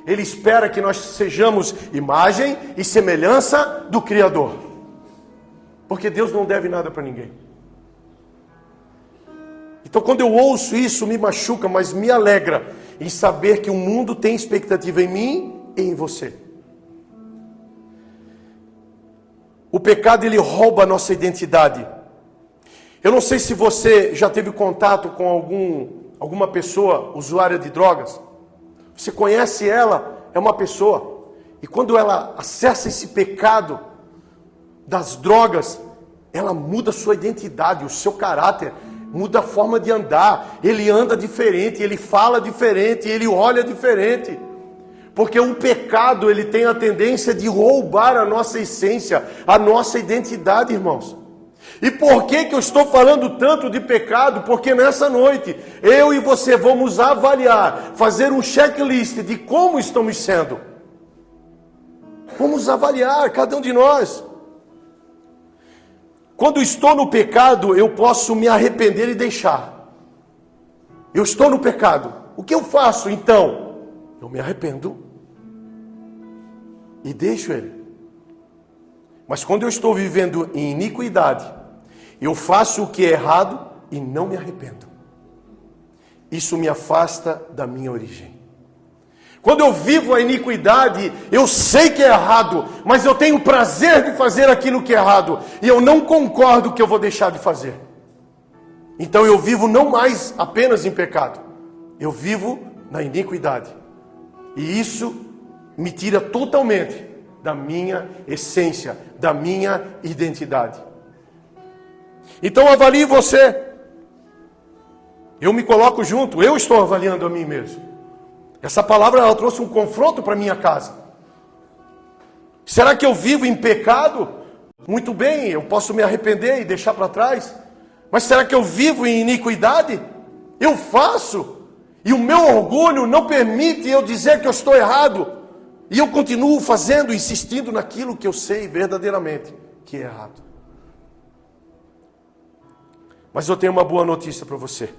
Ele espera que nós sejamos imagem e semelhança do Criador. Porque Deus não deve nada para ninguém. Então quando eu ouço isso, me machuca, mas me alegra em saber que o mundo tem expectativa em mim e em você. O pecado, ele rouba a nossa identidade. Eu não sei se você já teve contato com alguma pessoa usuária de drogas. Você conhece ela, é uma pessoa. E quando ela acessa esse pecado das drogas, ela muda a sua identidade, o seu caráter, muda a forma de andar. Ele anda diferente, ele fala diferente, ele olha diferente. Porque o pecado, ele tem a tendência de roubar a nossa essência, a nossa identidade, irmãos. E por que eu estou falando tanto de pecado? Porque nessa noite, eu e você vamos avaliar, fazer um checklist de como estamos sendo. Vamos avaliar, cada um de nós. Quando estou no pecado, eu posso me arrepender e deixar. Eu estou no pecado. O que eu faço então? Eu me arrependo e deixo ele. Mas quando eu estou vivendo em iniquidade, eu faço o que é errado e não me arrependo. Isso me afasta da minha origem. Quando eu vivo a iniquidade, eu sei que é errado, mas eu tenho prazer de fazer aquilo que é errado, e eu não concordo que eu vou deixar de fazer. Então eu vivo não mais apenas em pecado, eu vivo na iniquidade. E isso me tira totalmente da minha essência, da minha identidade. Então avalie você. Eu me coloco junto, eu estou avaliando a mim mesmo. Essa palavra, ela trouxe um confronto para minha casa. Será que eu vivo em pecado? Muito bem, eu posso me arrepender e deixar para trás. Mas será que eu vivo em iniquidade? Eu faço. E o meu orgulho não permite eu dizer que eu estou errado. E eu continuo fazendo, insistindo naquilo que eu sei verdadeiramente que é errado. Mas eu tenho uma boa notícia para você.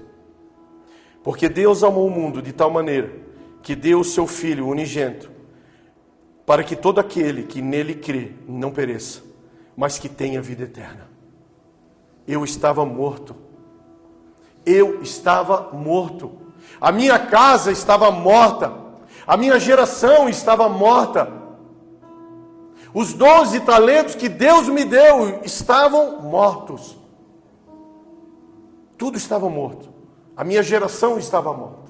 Porque Deus amou o mundo de tal maneira que deu o seu Filho unigênito, para que todo aquele que nele crê não pereça, mas que tenha vida eterna. Eu estava morto. Eu estava morto. A minha casa estava morta. A minha geração estava morta. Os 12 talentos que Deus me deu estavam mortos. Tudo estava morto. A minha geração estava morta.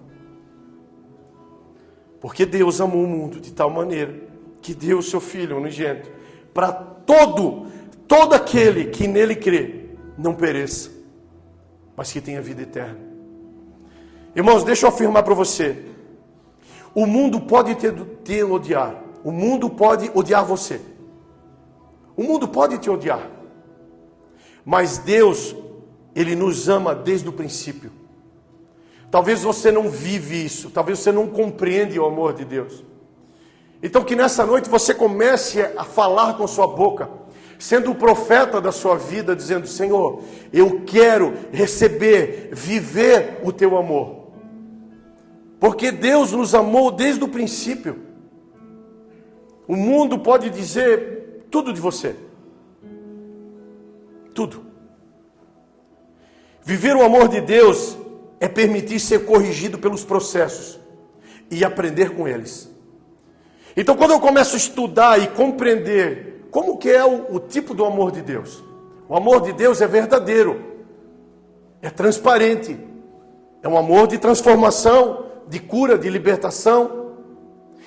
Porque Deus amou o mundo de tal maneira que deu o seu Filho unigênito para todo aquele que nele crê não pereça, mas que tenha vida eterna. Irmãos, deixa eu afirmar para você. O mundo pode te odiar. O mundo pode odiar você. O mundo pode te odiar. Mas Deus, Ele nos ama desde o princípio. Talvez você não vive isso. Talvez você não compreende o amor de Deus. Então que nessa noite você comece a falar com sua boca, sendo o profeta da sua vida, dizendo: Senhor, eu quero receber, viver o teu amor. Porque Deus nos amou desde o princípio. O mundo pode dizer tudo de você. Tudo. Viver o amor de Deus é permitir ser corrigido pelos processos e aprender com eles. Então quando eu começo a estudar e compreender como que é o tipo do amor de Deus. O amor de Deus é verdadeiro. É transparente. É um amor de transformação, de cura, de libertação.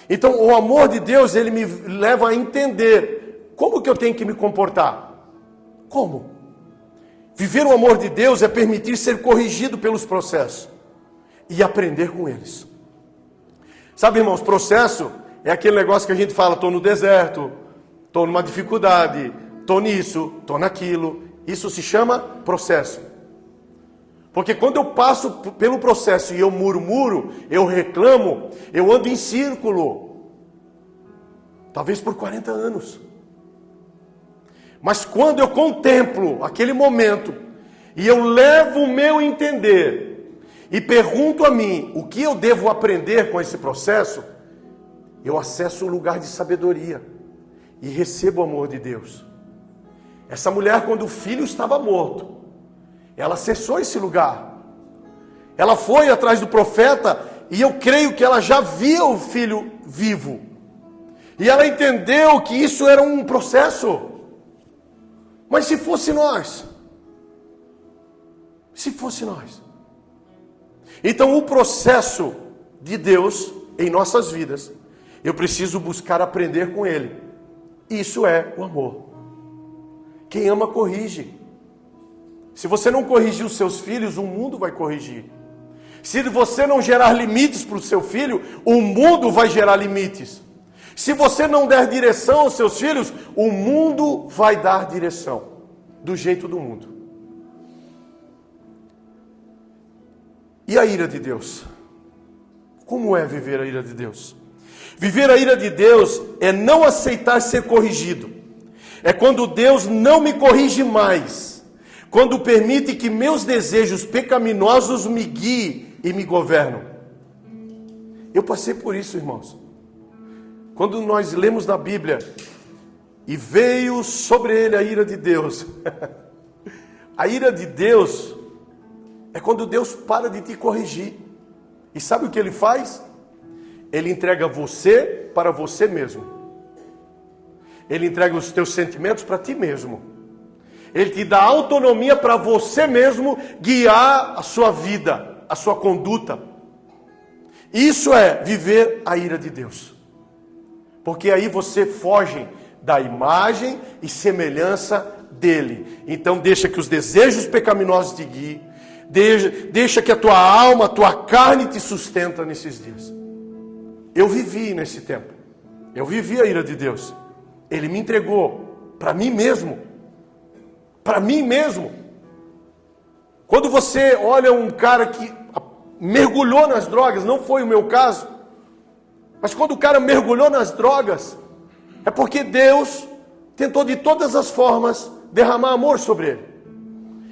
Então, o amor de Deus, ele me leva a entender como que eu tenho que me comportar. Como? Viver o amor de Deus é permitir ser corrigido pelos processos e aprender com eles. Sabe, irmãos, processo é aquele negócio que a gente fala, estou no deserto, estou numa dificuldade, estou nisso, estou naquilo. Isso se chama processo. Porque quando eu passo pelo processo e eu murmuro, eu reclamo, eu ando em círculo. Talvez por 40 anos. Mas quando eu contemplo aquele momento e eu levo o meu entender e pergunto a mim o que eu devo aprender com esse processo, eu acesso um lugar de sabedoria e recebo o amor de Deus. Essa mulher, quando o filho estava morto, ela acessou esse lugar. Ela foi atrás do profeta e eu creio que ela já via o filho vivo. E ela entendeu que isso era um processo. Mas se fosse nós? Se fosse nós? Então o processo de Deus em nossas vidas, eu preciso buscar aprender com Ele. Isso é o amor. Quem ama corrige. Se você não corrigir os seus filhos, o mundo vai corrigir. Se você não gerar limites para o seu filho, o mundo vai gerar limites. Se você não der direção aos seus filhos, o mundo vai dar direção. Do jeito do mundo. E a ira de Deus? Como é viver a ira de Deus? Viver a ira de Deus é não aceitar ser corrigido. É quando Deus não me corrige mais. Quando permite que meus desejos pecaminosos me guiem e me governam. Eu passei por isso, irmãos. Quando nós lemos na Bíblia, e veio sobre ele a ira de Deus. A ira de Deus é quando Deus para de te corrigir. E sabe o que Ele faz? Ele entrega você para você mesmo. Ele entrega os teus sentimentos para ti mesmo. Ele te dá autonomia para você mesmo guiar a sua vida, a sua conduta. Isso é viver a ira de Deus. Porque aí você foge da imagem e semelhança dele. Então deixa que os desejos pecaminosos te guiem. Deixa que a tua alma, a tua carne te sustenta nesses dias. Eu vivi nesse tempo. Eu vivi a ira de Deus. Ele me entregou para mim mesmo. Para mim mesmo. Quando você olha um cara que mergulhou nas drogas, não foi o meu caso, mas quando o cara mergulhou nas drogas, é porque Deus tentou de todas as formas derramar amor sobre ele.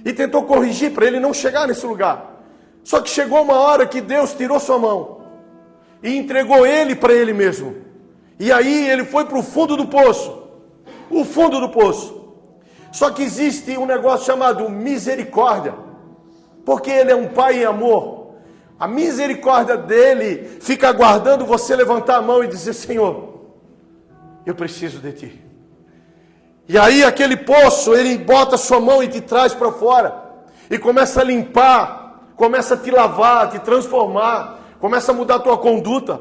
E tentou corrigir para ele não chegar nesse lugar. Só que chegou uma hora que Deus tirou sua mão e entregou ele para ele mesmo. E aí ele foi para o fundo do poço. O fundo do poço. Só que existe um negócio chamado misericórdia. Porque ele é um pai em amor. A misericórdia dele fica aguardando você levantar a mão e dizer: Senhor, eu preciso de ti. E aí aquele poço, ele bota a sua mão e te traz para fora. E começa a limpar, começa a te lavar, te transformar, começa a mudar a tua conduta.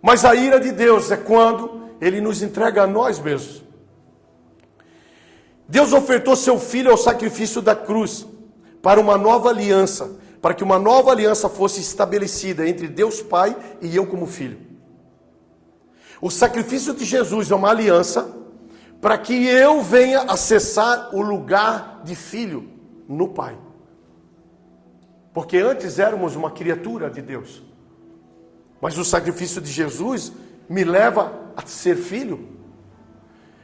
Mas a ira de Deus é quando ele nos entrega a nós mesmos. Deus ofertou seu filho ao sacrifício da cruz para uma nova aliança, para que uma nova aliança fosse estabelecida entre Deus Pai e eu como filho. O sacrifício de Jesus é uma aliança para que eu venha acessar o lugar de filho no Pai. Porque antes éramos uma criatura de Deus. Mas o sacrifício de Jesus me leva a ser filho.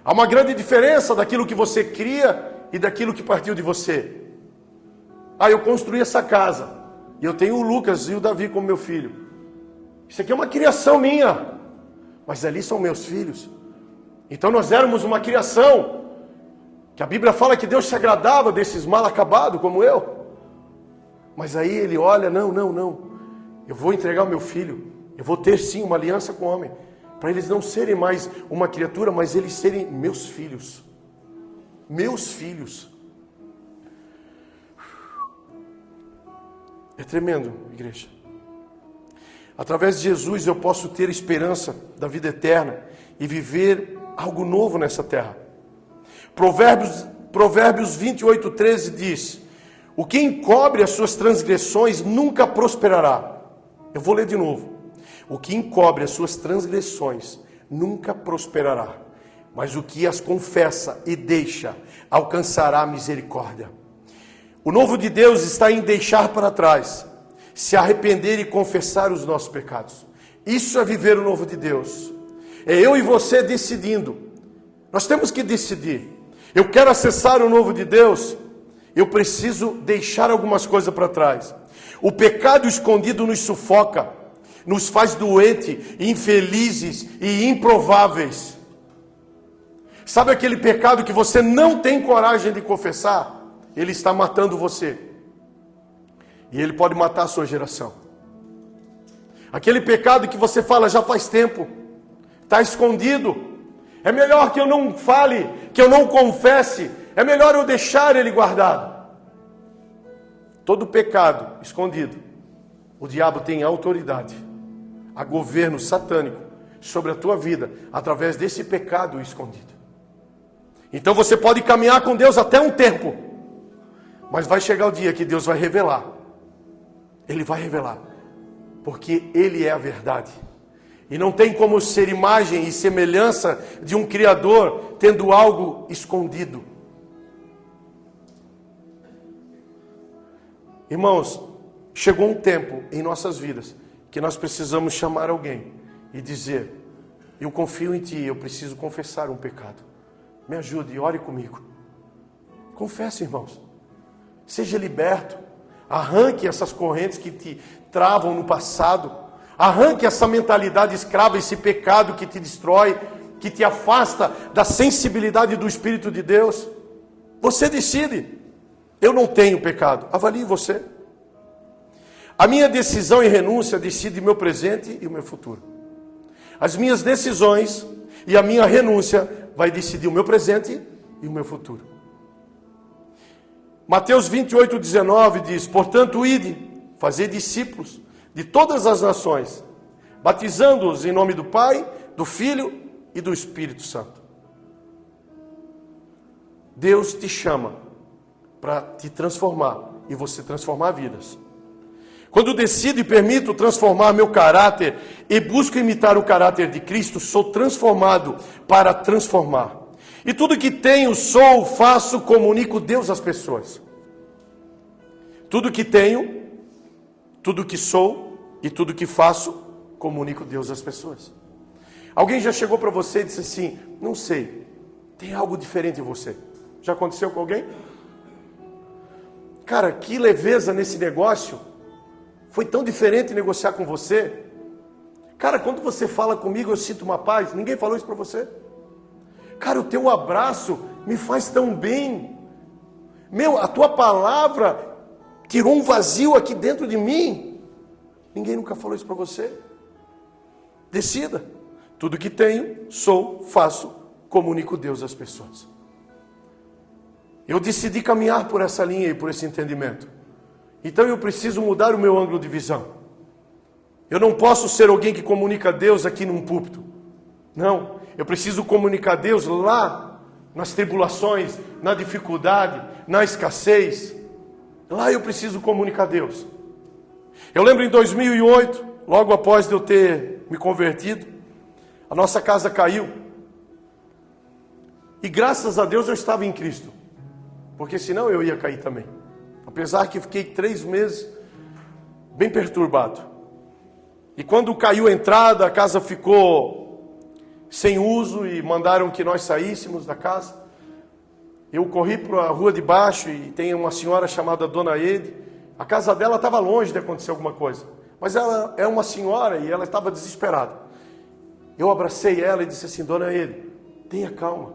Há uma grande diferença daquilo que você cria e daquilo que partiu de você. Eu construí essa casa e eu tenho o Lucas e o Davi como meu filho. Isso aqui é uma criação minha, mas ali são meus filhos. Então nós éramos uma criação que a Bíblia fala que Deus se agradava desses mal acabados como eu. Mas aí ele olha: não, eu vou entregar o meu filho. Eu vou ter sim uma aliança com o homem, para eles não serem mais uma criatura, mas eles serem meus filhos. Meus filhos. É tremendo, igreja. Através de Jesus eu posso ter esperança da vida eterna e viver algo novo nessa terra. Provérbios 28:13 diz: o que encobre as suas transgressões nunca prosperará. Eu vou ler de novo. O que encobre as suas transgressões nunca prosperará, mas o que as confessa e deixa alcançará a misericórdia. O novo de Deus está em deixar para trás, se arrepender e confessar os nossos pecados. Isso é viver o novo de Deus. É eu e você decidindo. Nós temos que decidir. Eu quero acessar o novo de Deus, eu preciso deixar algumas coisas para trás. O pecado escondido nos sufoca, nos faz doentes, infelizes e improváveis. Sabe aquele pecado que você não tem coragem de confessar? Ele está matando você. E ele pode matar a sua geração. Aquele pecado que você fala já faz tempo, está escondido. É melhor que eu não fale, que eu não confesse. É melhor eu deixar ele guardado. Todo pecado escondido, o diabo tem autoridade, a governo satânico sobre a tua vida, através desse pecado escondido. Então você pode caminhar com Deus até um tempo, mas vai chegar o dia que Deus vai revelar. Ele vai revelar, porque Ele é a verdade. E não tem como ser imagem e semelhança de um Criador tendo algo escondido. Irmãos, chegou um tempo em nossas vidas que nós precisamos chamar alguém e dizer: eu confio em Ti, eu preciso confessar um pecado. Me ajude, ore comigo. Confesse, irmãos. Seja liberto. Arranque essas correntes que te travam no passado. Arranque essa mentalidade escrava, esse pecado que te destrói, que te afasta da sensibilidade do Espírito de Deus. Você decide. Eu não tenho pecado. Avalie você. A minha decisão e renúncia decide meu presente e o meu futuro. As minhas decisões e a minha renúncia vai decidir o meu presente e o meu futuro. Mateus 28:19 diz: portanto, ide, fazei discípulos de todas as nações, batizando-os em nome do Pai, do Filho e do Espírito Santo. Deus te chama para te transformar e você transformar vidas. Quando decido e permito transformar meu caráter e busco imitar o caráter de Cristo, sou transformado para transformar. E tudo que tenho, sou, faço, comunico Deus às pessoas. Tudo que tenho, tudo que sou e tudo que faço, comunico Deus às pessoas. Alguém já chegou para você e disse assim: não sei, tem algo diferente em você. Já aconteceu com alguém? Cara, que leveza nesse negócio. Foi tão diferente negociar com você. Cara, quando você fala comigo, eu sinto uma paz. Ninguém falou isso para você? Cara, o teu abraço me faz tão bem. Meu, a tua palavra tirou um vazio aqui dentro de mim. Ninguém nunca falou isso para você? Decida. Tudo que tenho, sou, faço, comunico Deus às pessoas. Eu decidi caminhar por essa linha e por esse entendimento. Então eu preciso mudar o meu ângulo de visão. Eu não posso ser alguém que comunica a Deus aqui num púlpito. Não, eu preciso comunicar a Deus lá, nas tribulações, na dificuldade, na escassez. Lá eu preciso comunicar a Deus. Eu lembro em 2008, logo após de eu ter me convertido, a nossa casa caiu. E graças a Deus eu estava em Cristo. Porque senão eu ia cair também. Apesar que fiquei 3 meses bem perturbado. E quando caiu a entrada, a casa ficou sem uso e mandaram que nós saíssemos da casa. Eu corri para a rua de baixo e tem uma senhora chamada Dona Ede. A casa dela estava longe de acontecer alguma coisa. Mas ela é uma senhora e ela estava desesperada. Eu abracei ela e disse assim: Dona Ede, tenha calma.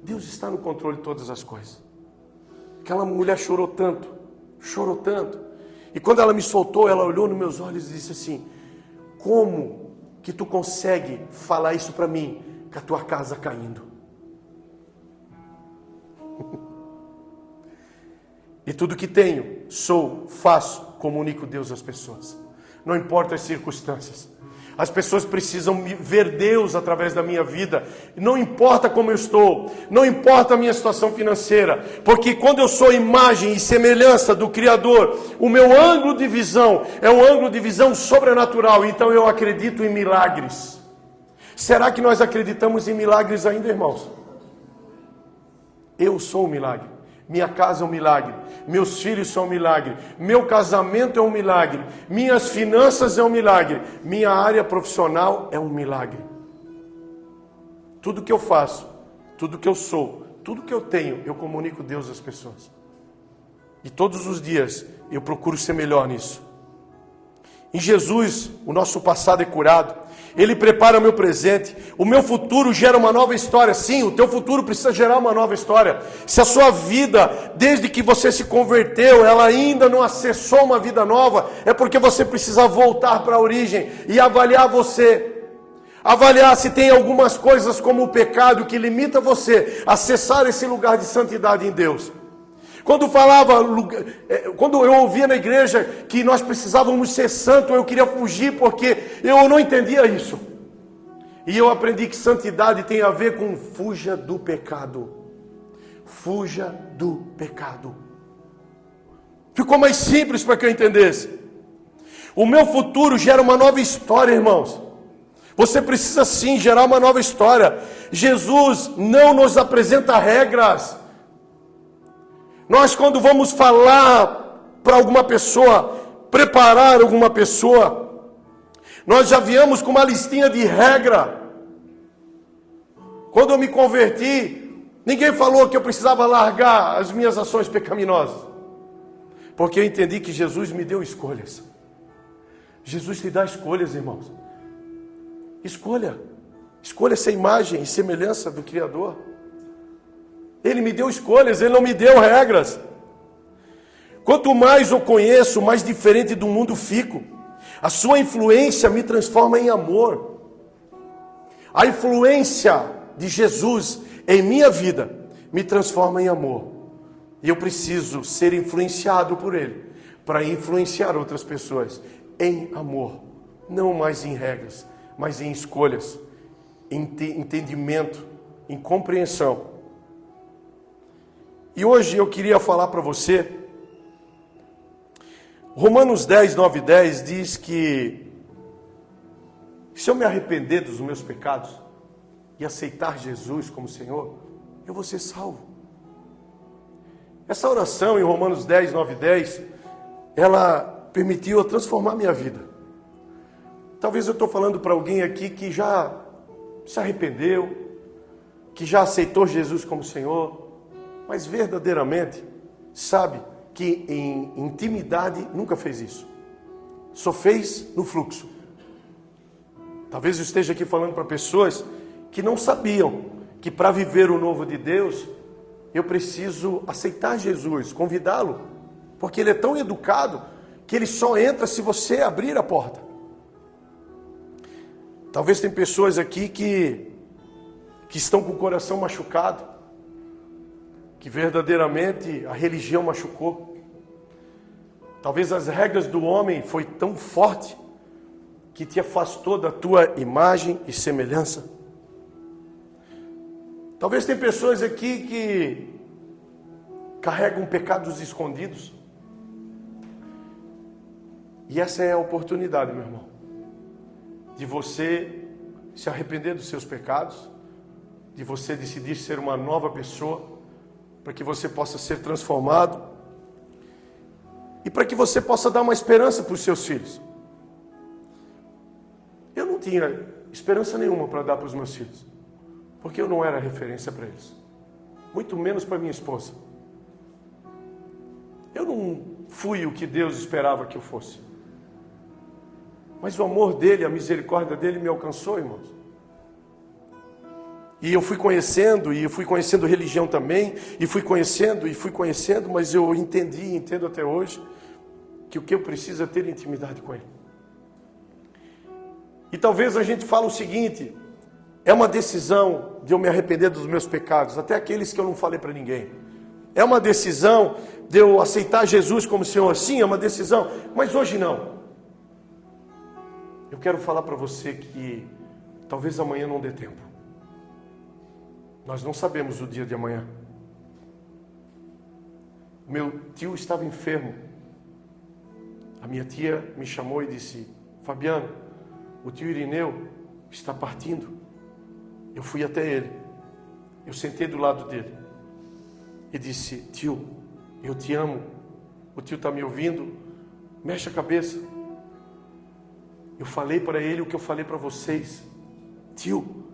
Deus está no controle de todas as coisas. Aquela mulher chorou tanto. E quando ela me soltou, ela olhou nos meus olhos e disse assim: como que tu consegue falar isso para mim, com a tua casa caindo? E tudo que tenho, sou, faço, comunico Deus às pessoas. Não importa as circunstâncias. As pessoas precisam ver Deus através da minha vida. Não importa como eu estou, não importa a minha situação financeira, porque quando eu sou imagem e semelhança do Criador, o meu ângulo de visão é um ângulo de visão sobrenatural. Então eu acredito em milagres. Será que nós acreditamos em milagres ainda, irmãos? Eu sou um milagre. Minha casa é um milagre. Meus filhos são um milagre. Meu casamento é um milagre. Minhas finanças é um milagre. Minha área profissional é um milagre. Tudo que eu faço, tudo que eu sou, tudo que eu tenho, eu comunico Deus às pessoas. E todos os dias eu procuro ser melhor nisso. Em Jesus, o nosso passado é curado. Ele prepara o meu presente. O meu futuro gera uma nova história. Sim, o teu futuro precisa gerar uma nova história. Se a sua vida, desde que você se converteu, ela ainda não acessou uma vida nova, é porque você precisa voltar para a origem e avaliar você. Avaliar se tem algumas coisas como o pecado que limita você a acessar esse lugar de santidade em Deus. Quando eu ouvia na igreja que nós precisávamos ser santos, eu queria fugir porque eu não entendia isso. E eu aprendi que santidade tem a ver com fuja do pecado. Fuja do pecado. Ficou mais simples para que eu entendesse. O meu futuro gera uma nova história, irmãos. Você precisa sim gerar uma nova história. Jesus não nos apresenta regras. Nós, quando vamos falar para alguma pessoa, preparar alguma pessoa, nós já viemos com uma listinha de regra. Quando eu me converti, ninguém falou que eu precisava largar as minhas ações pecaminosas, porque eu entendi que Jesus me deu escolhas. Jesus te dá escolhas, irmãos. Escolha essa imagem e semelhança do Criador. Ele me deu escolhas, Ele não me deu regras. Quanto mais eu conheço, mais diferente do mundo fico. A sua influência me transforma em amor. A influência de Jesus em minha vida me transforma em amor. E eu preciso ser influenciado por Ele para influenciar outras pessoas em amor. Não mais em regras, mas em escolhas, em entendimento, em compreensão. E hoje eu queria falar para você, Romanos 10, 9 e 10 diz que se eu me arrepender dos meus pecados e aceitar Jesus como Senhor, eu vou ser salvo. Essa oração em Romanos 10, 9 e 10, ela permitiu eu transformar minha vida. Talvez eu estou falando para alguém aqui que já se arrependeu, que já aceitou Jesus como Senhor, mas verdadeiramente sabe que em intimidade nunca fez isso. Só fez no fluxo. Talvez eu esteja aqui falando para pessoas que não sabiam que para viver o novo de Deus, eu preciso aceitar Jesus, convidá-lo, porque Ele é tão educado que Ele só entra se você abrir a porta. Talvez tem pessoas aqui que estão com o coração machucado, que verdadeiramente a religião machucou. Talvez as regras do homem foi tão forte que te afastou da tua imagem e semelhança. Talvez tem pessoas aqui que carregam pecados escondidos. E essa é a oportunidade, meu irmão, de você se arrepender dos seus pecados, de você decidir ser uma nova pessoa, para que você possa ser transformado e para que você possa dar uma esperança para os seus filhos. Eu não tinha esperança nenhuma para dar para os meus filhos, porque eu não era referência para eles, muito menos para minha esposa. Eu não fui o que Deus esperava que eu fosse, mas o amor dele, a misericórdia dele me alcançou, irmãos. E eu fui conhecendo religião também, e fui conhecendo, mas eu entendo até hoje, que o que eu preciso é ter intimidade com Ele. E talvez a gente fale o seguinte, é uma decisão de eu me arrepender dos meus pecados, até aqueles que eu não falei para ninguém. É uma decisão de eu aceitar Jesus como Senhor. Sim, é uma decisão, mas hoje não. Eu quero falar para você que talvez amanhã não dê tempo. Nós não sabemos o dia de amanhã. Meu tio estava enfermo. A minha tia me chamou e disse: Fabiano, o tio Irineu está partindo. Eu fui até ele. Eu sentei do lado dele e disse: tio, eu te amo. O tio está me ouvindo? Mexe a cabeça. Eu falei para ele o que eu falei para vocês. Tio,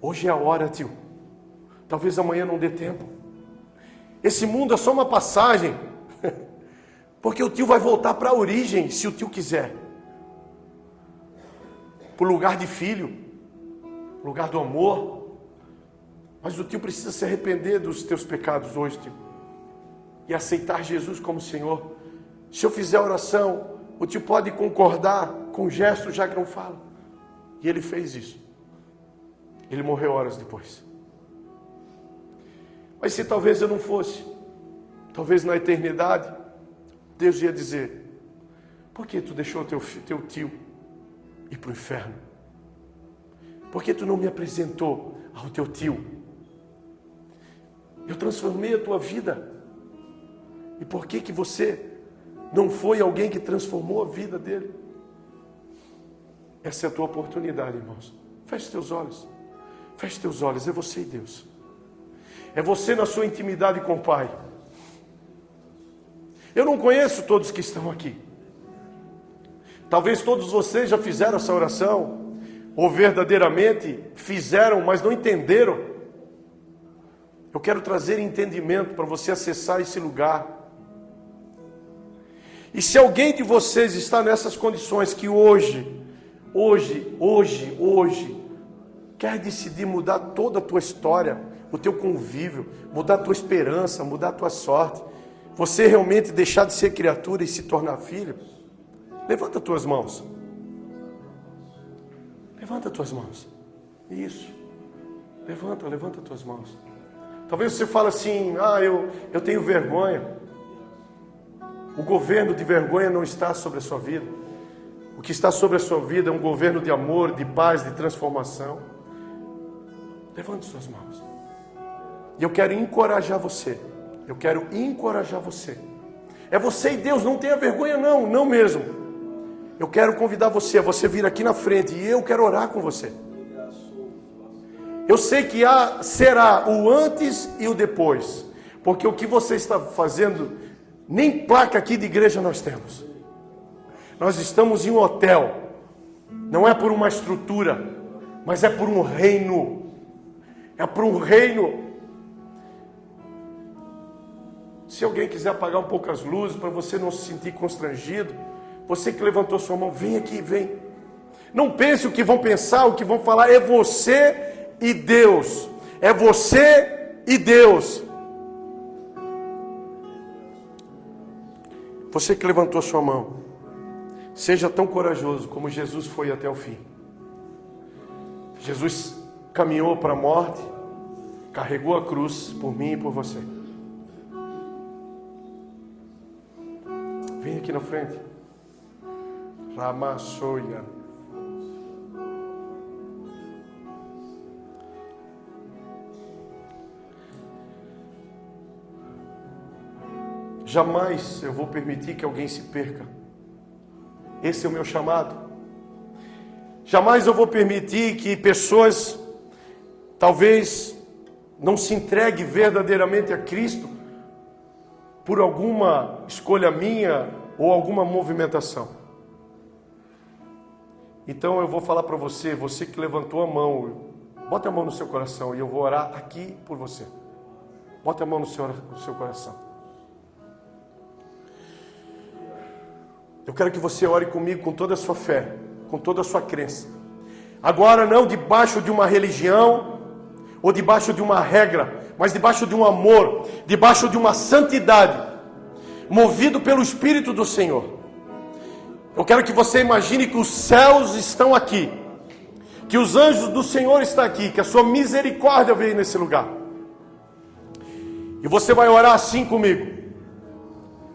hoje é a hora, tio. Talvez amanhã não dê tempo. Esse mundo é só uma passagem. Porque o tio vai voltar para a origem, se o tio quiser. Para o lugar de filho, lugar do amor. Mas o tio precisa se arrepender dos teus pecados hoje, tio. E aceitar Jesus como Senhor. Se eu fizer oração, o tio pode concordar com gesto, já que não fala. E ele fez isso. Ele morreu horas depois. Mas se talvez eu não fosse, talvez na eternidade, Deus ia dizer: por que tu deixou teu tio ir para o inferno? Por que tu não me apresentou ao teu tio? Eu transformei a tua vida. E por que você não foi alguém que transformou a vida dele? Essa é a tua oportunidade, irmãos. Feche teus olhos. Feche teus olhos. É você e Deus. É você na sua intimidade com o Pai. Eu não conheço todos que estão aqui. Talvez todos vocês já fizeram essa oração, ou verdadeiramente fizeram, mas não entenderam. Eu quero trazer entendimento para você acessar esse lugar. E se alguém de vocês está nessas condições que hoje, quer decidir mudar toda a tua história, o teu convívio, mudar a tua esperança, mudar a tua sorte, você realmente deixar de ser criatura e se tornar filho, levanta as tuas mãos. Levanta as tuas mãos. Isso. Levanta as tuas mãos. Talvez você fale assim: eu tenho vergonha. O governo de vergonha não está sobre a sua vida. O que está sobre a sua vida é um governo de amor, de paz, de transformação. Levante suas mãos. E eu quero encorajar você. Eu quero encorajar você. É você e Deus, não tenha vergonha não mesmo. Eu quero convidar você a você vir aqui na frente e eu quero orar com você. Eu sei que será o antes e o depois. Porque o que você está fazendo, nem placa aqui de igreja nós temos. Nós estamos em um hotel. Não é por uma estrutura, mas é por um reino. É por um reino. Se alguém quiser apagar um pouco as luzes, para você não se sentir constrangido, você que levantou sua mão, vem aqui, vem. Não pense o que vão pensar, o que vão falar. É você e Deus. É você e Deus. Você que levantou sua mão, seja tão corajoso como Jesus foi até o fim. Jesus caminhou para a morte, carregou a cruz por mim e por você. Vem aqui na frente. Ramassoia. Jamais eu vou permitir que alguém se perca. Esse é o meu chamado. Jamais eu vou permitir que pessoas talvez não se entreguem verdadeiramente a Cristo por alguma escolha minha ou alguma movimentação. Então eu vou falar para você, você que levantou a mão, bota a mão no seu coração e eu vou orar aqui por você. Bota a mão no seu coração. Eu quero que você ore comigo com toda a sua fé, com toda a sua crença. Agora não debaixo de uma religião ou debaixo de uma regra, mas debaixo de um amor, debaixo de uma santidade, movido pelo Espírito do Senhor. Eu quero que você imagine que os céus estão aqui, que os anjos do Senhor estão aqui, que a sua misericórdia veio nesse lugar. E E você vai orar assim comigo.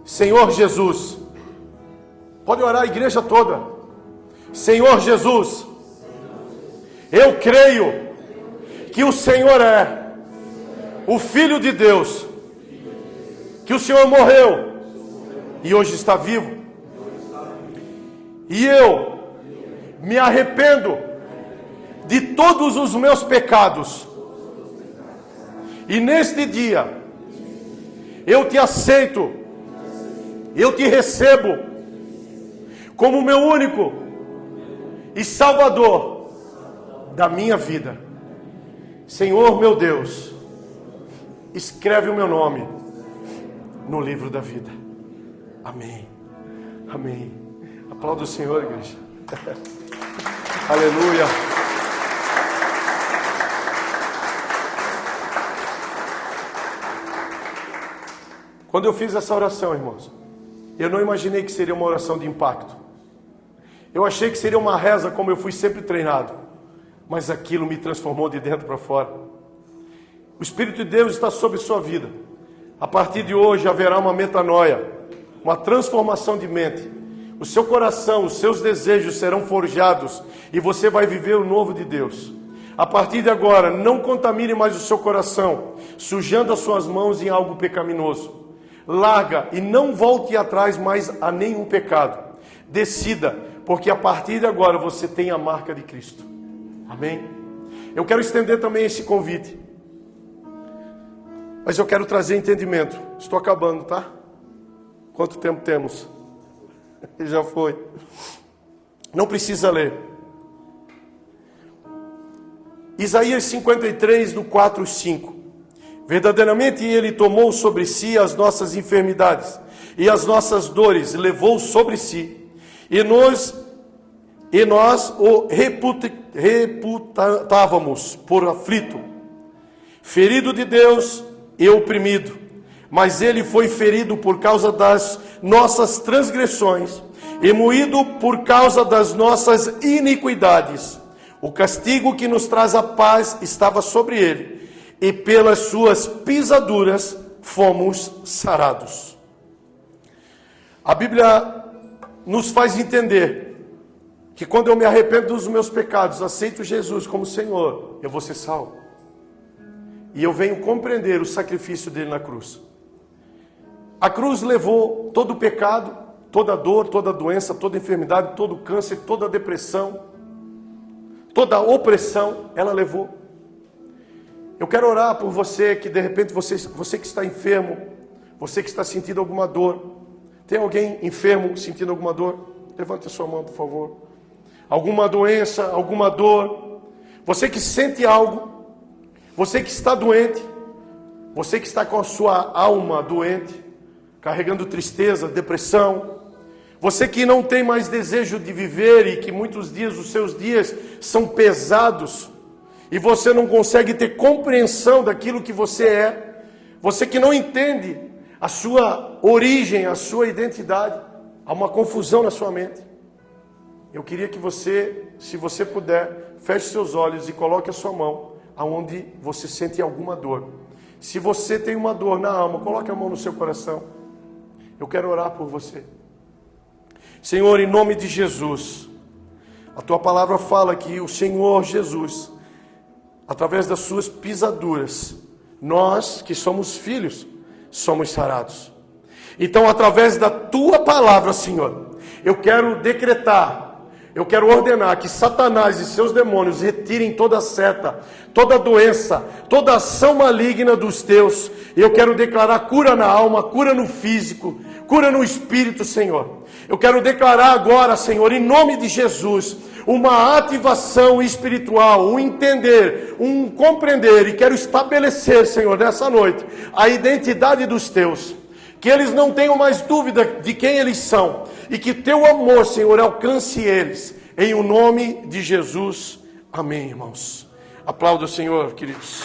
Senhor Jesus. Pode orar a igreja toda. Senhor Jesus, eu creio que o Senhor é o Filho de Deus, que o Senhor morreu e hoje está vivo. E eu me arrependo de todos os meus pecados. E neste dia eu te aceito, eu te recebo como meu único e Salvador da minha vida. Senhor meu Deus, escreve o meu nome no livro da vida. Amém. Amém. Aplauda o Senhor, igreja. Aleluia. Quando eu fiz essa oração, irmãos, eu não imaginei que seria uma oração de impacto. Eu achei que seria uma reza como eu fui sempre treinado. Mas aquilo me transformou de dentro para fora. O Espírito de Deus está sobre sua vida. A partir de hoje haverá uma metanoia, uma transformação de mente. O seu coração, os seus desejos serão forjados e você vai viver o novo de Deus. A partir de agora, não contamine mais o seu coração, sujando as suas mãos em algo pecaminoso. Larga e não volte atrás mais a nenhum pecado. Decida, porque a partir de agora você tem a marca de Cristo. Amém? Eu quero estender também esse convite. Mas eu quero trazer entendimento. Estou acabando, tá? Quanto tempo temos? Já foi. Não precisa ler. Isaías 53, do 4 e 5. Verdadeiramente ele tomou sobre si as nossas enfermidades e as nossas dores, levou sobre si. E nós o reputávamos por aflito, ferido de Deus e oprimido. Mas ele foi ferido por causa das nossas transgressões e moído por causa das nossas iniquidades. O castigo que nos traz a paz estava sobre ele, e pelas suas pisaduras fomos sarados. A Bíblia nos faz entender que quando eu me arrependo dos meus pecados, aceito Jesus como Senhor, eu vou ser salvo. E eu venho compreender o sacrifício dele na cruz. A cruz levou todo o pecado, toda a dor, toda a doença, toda a enfermidade, todo o câncer, toda a depressão, toda a opressão, ela levou. Eu quero orar por você que de repente, você que está enfermo, você que está sentindo alguma dor. Tem alguém enfermo sentindo alguma dor? Levante a sua mão, por favor. Alguma doença, alguma dor. Você que sente algo, você que está doente, você que está com a sua alma doente, carregando tristeza, depressão, você que não tem mais desejo de viver e que muitos dias, os seus dias são pesados, e você não consegue ter compreensão daquilo que você é, você que não entende a sua origem, a sua identidade, há uma confusão na sua mente. Eu queria que você, se você puder, feche seus olhos e coloque a sua mão aonde você sente alguma dor. Se você tem uma dor na alma, coloque a mão no seu coração. Eu quero orar por você. Senhor, em nome de Jesus, a Tua palavra fala que o Senhor Jesus, através das suas pisaduras, nós que somos filhos, somos sarados. Então, através da Tua palavra, Senhor, eu quero decretar, eu quero ordenar que Satanás e seus demônios retirem toda seta, toda doença, toda ação maligna dos teus. Eu quero declarar cura na alma, cura no físico, cura no espírito, Senhor. Eu quero declarar agora, Senhor, em nome de Jesus, uma ativação espiritual, um entender, um compreender, e quero estabelecer, Senhor, nessa noite, a identidade dos teus, que eles não tenham mais dúvida de quem eles são, e que teu amor, Senhor, alcance eles, em o nome de Jesus, amém, irmãos. Aplauda o Senhor, queridos.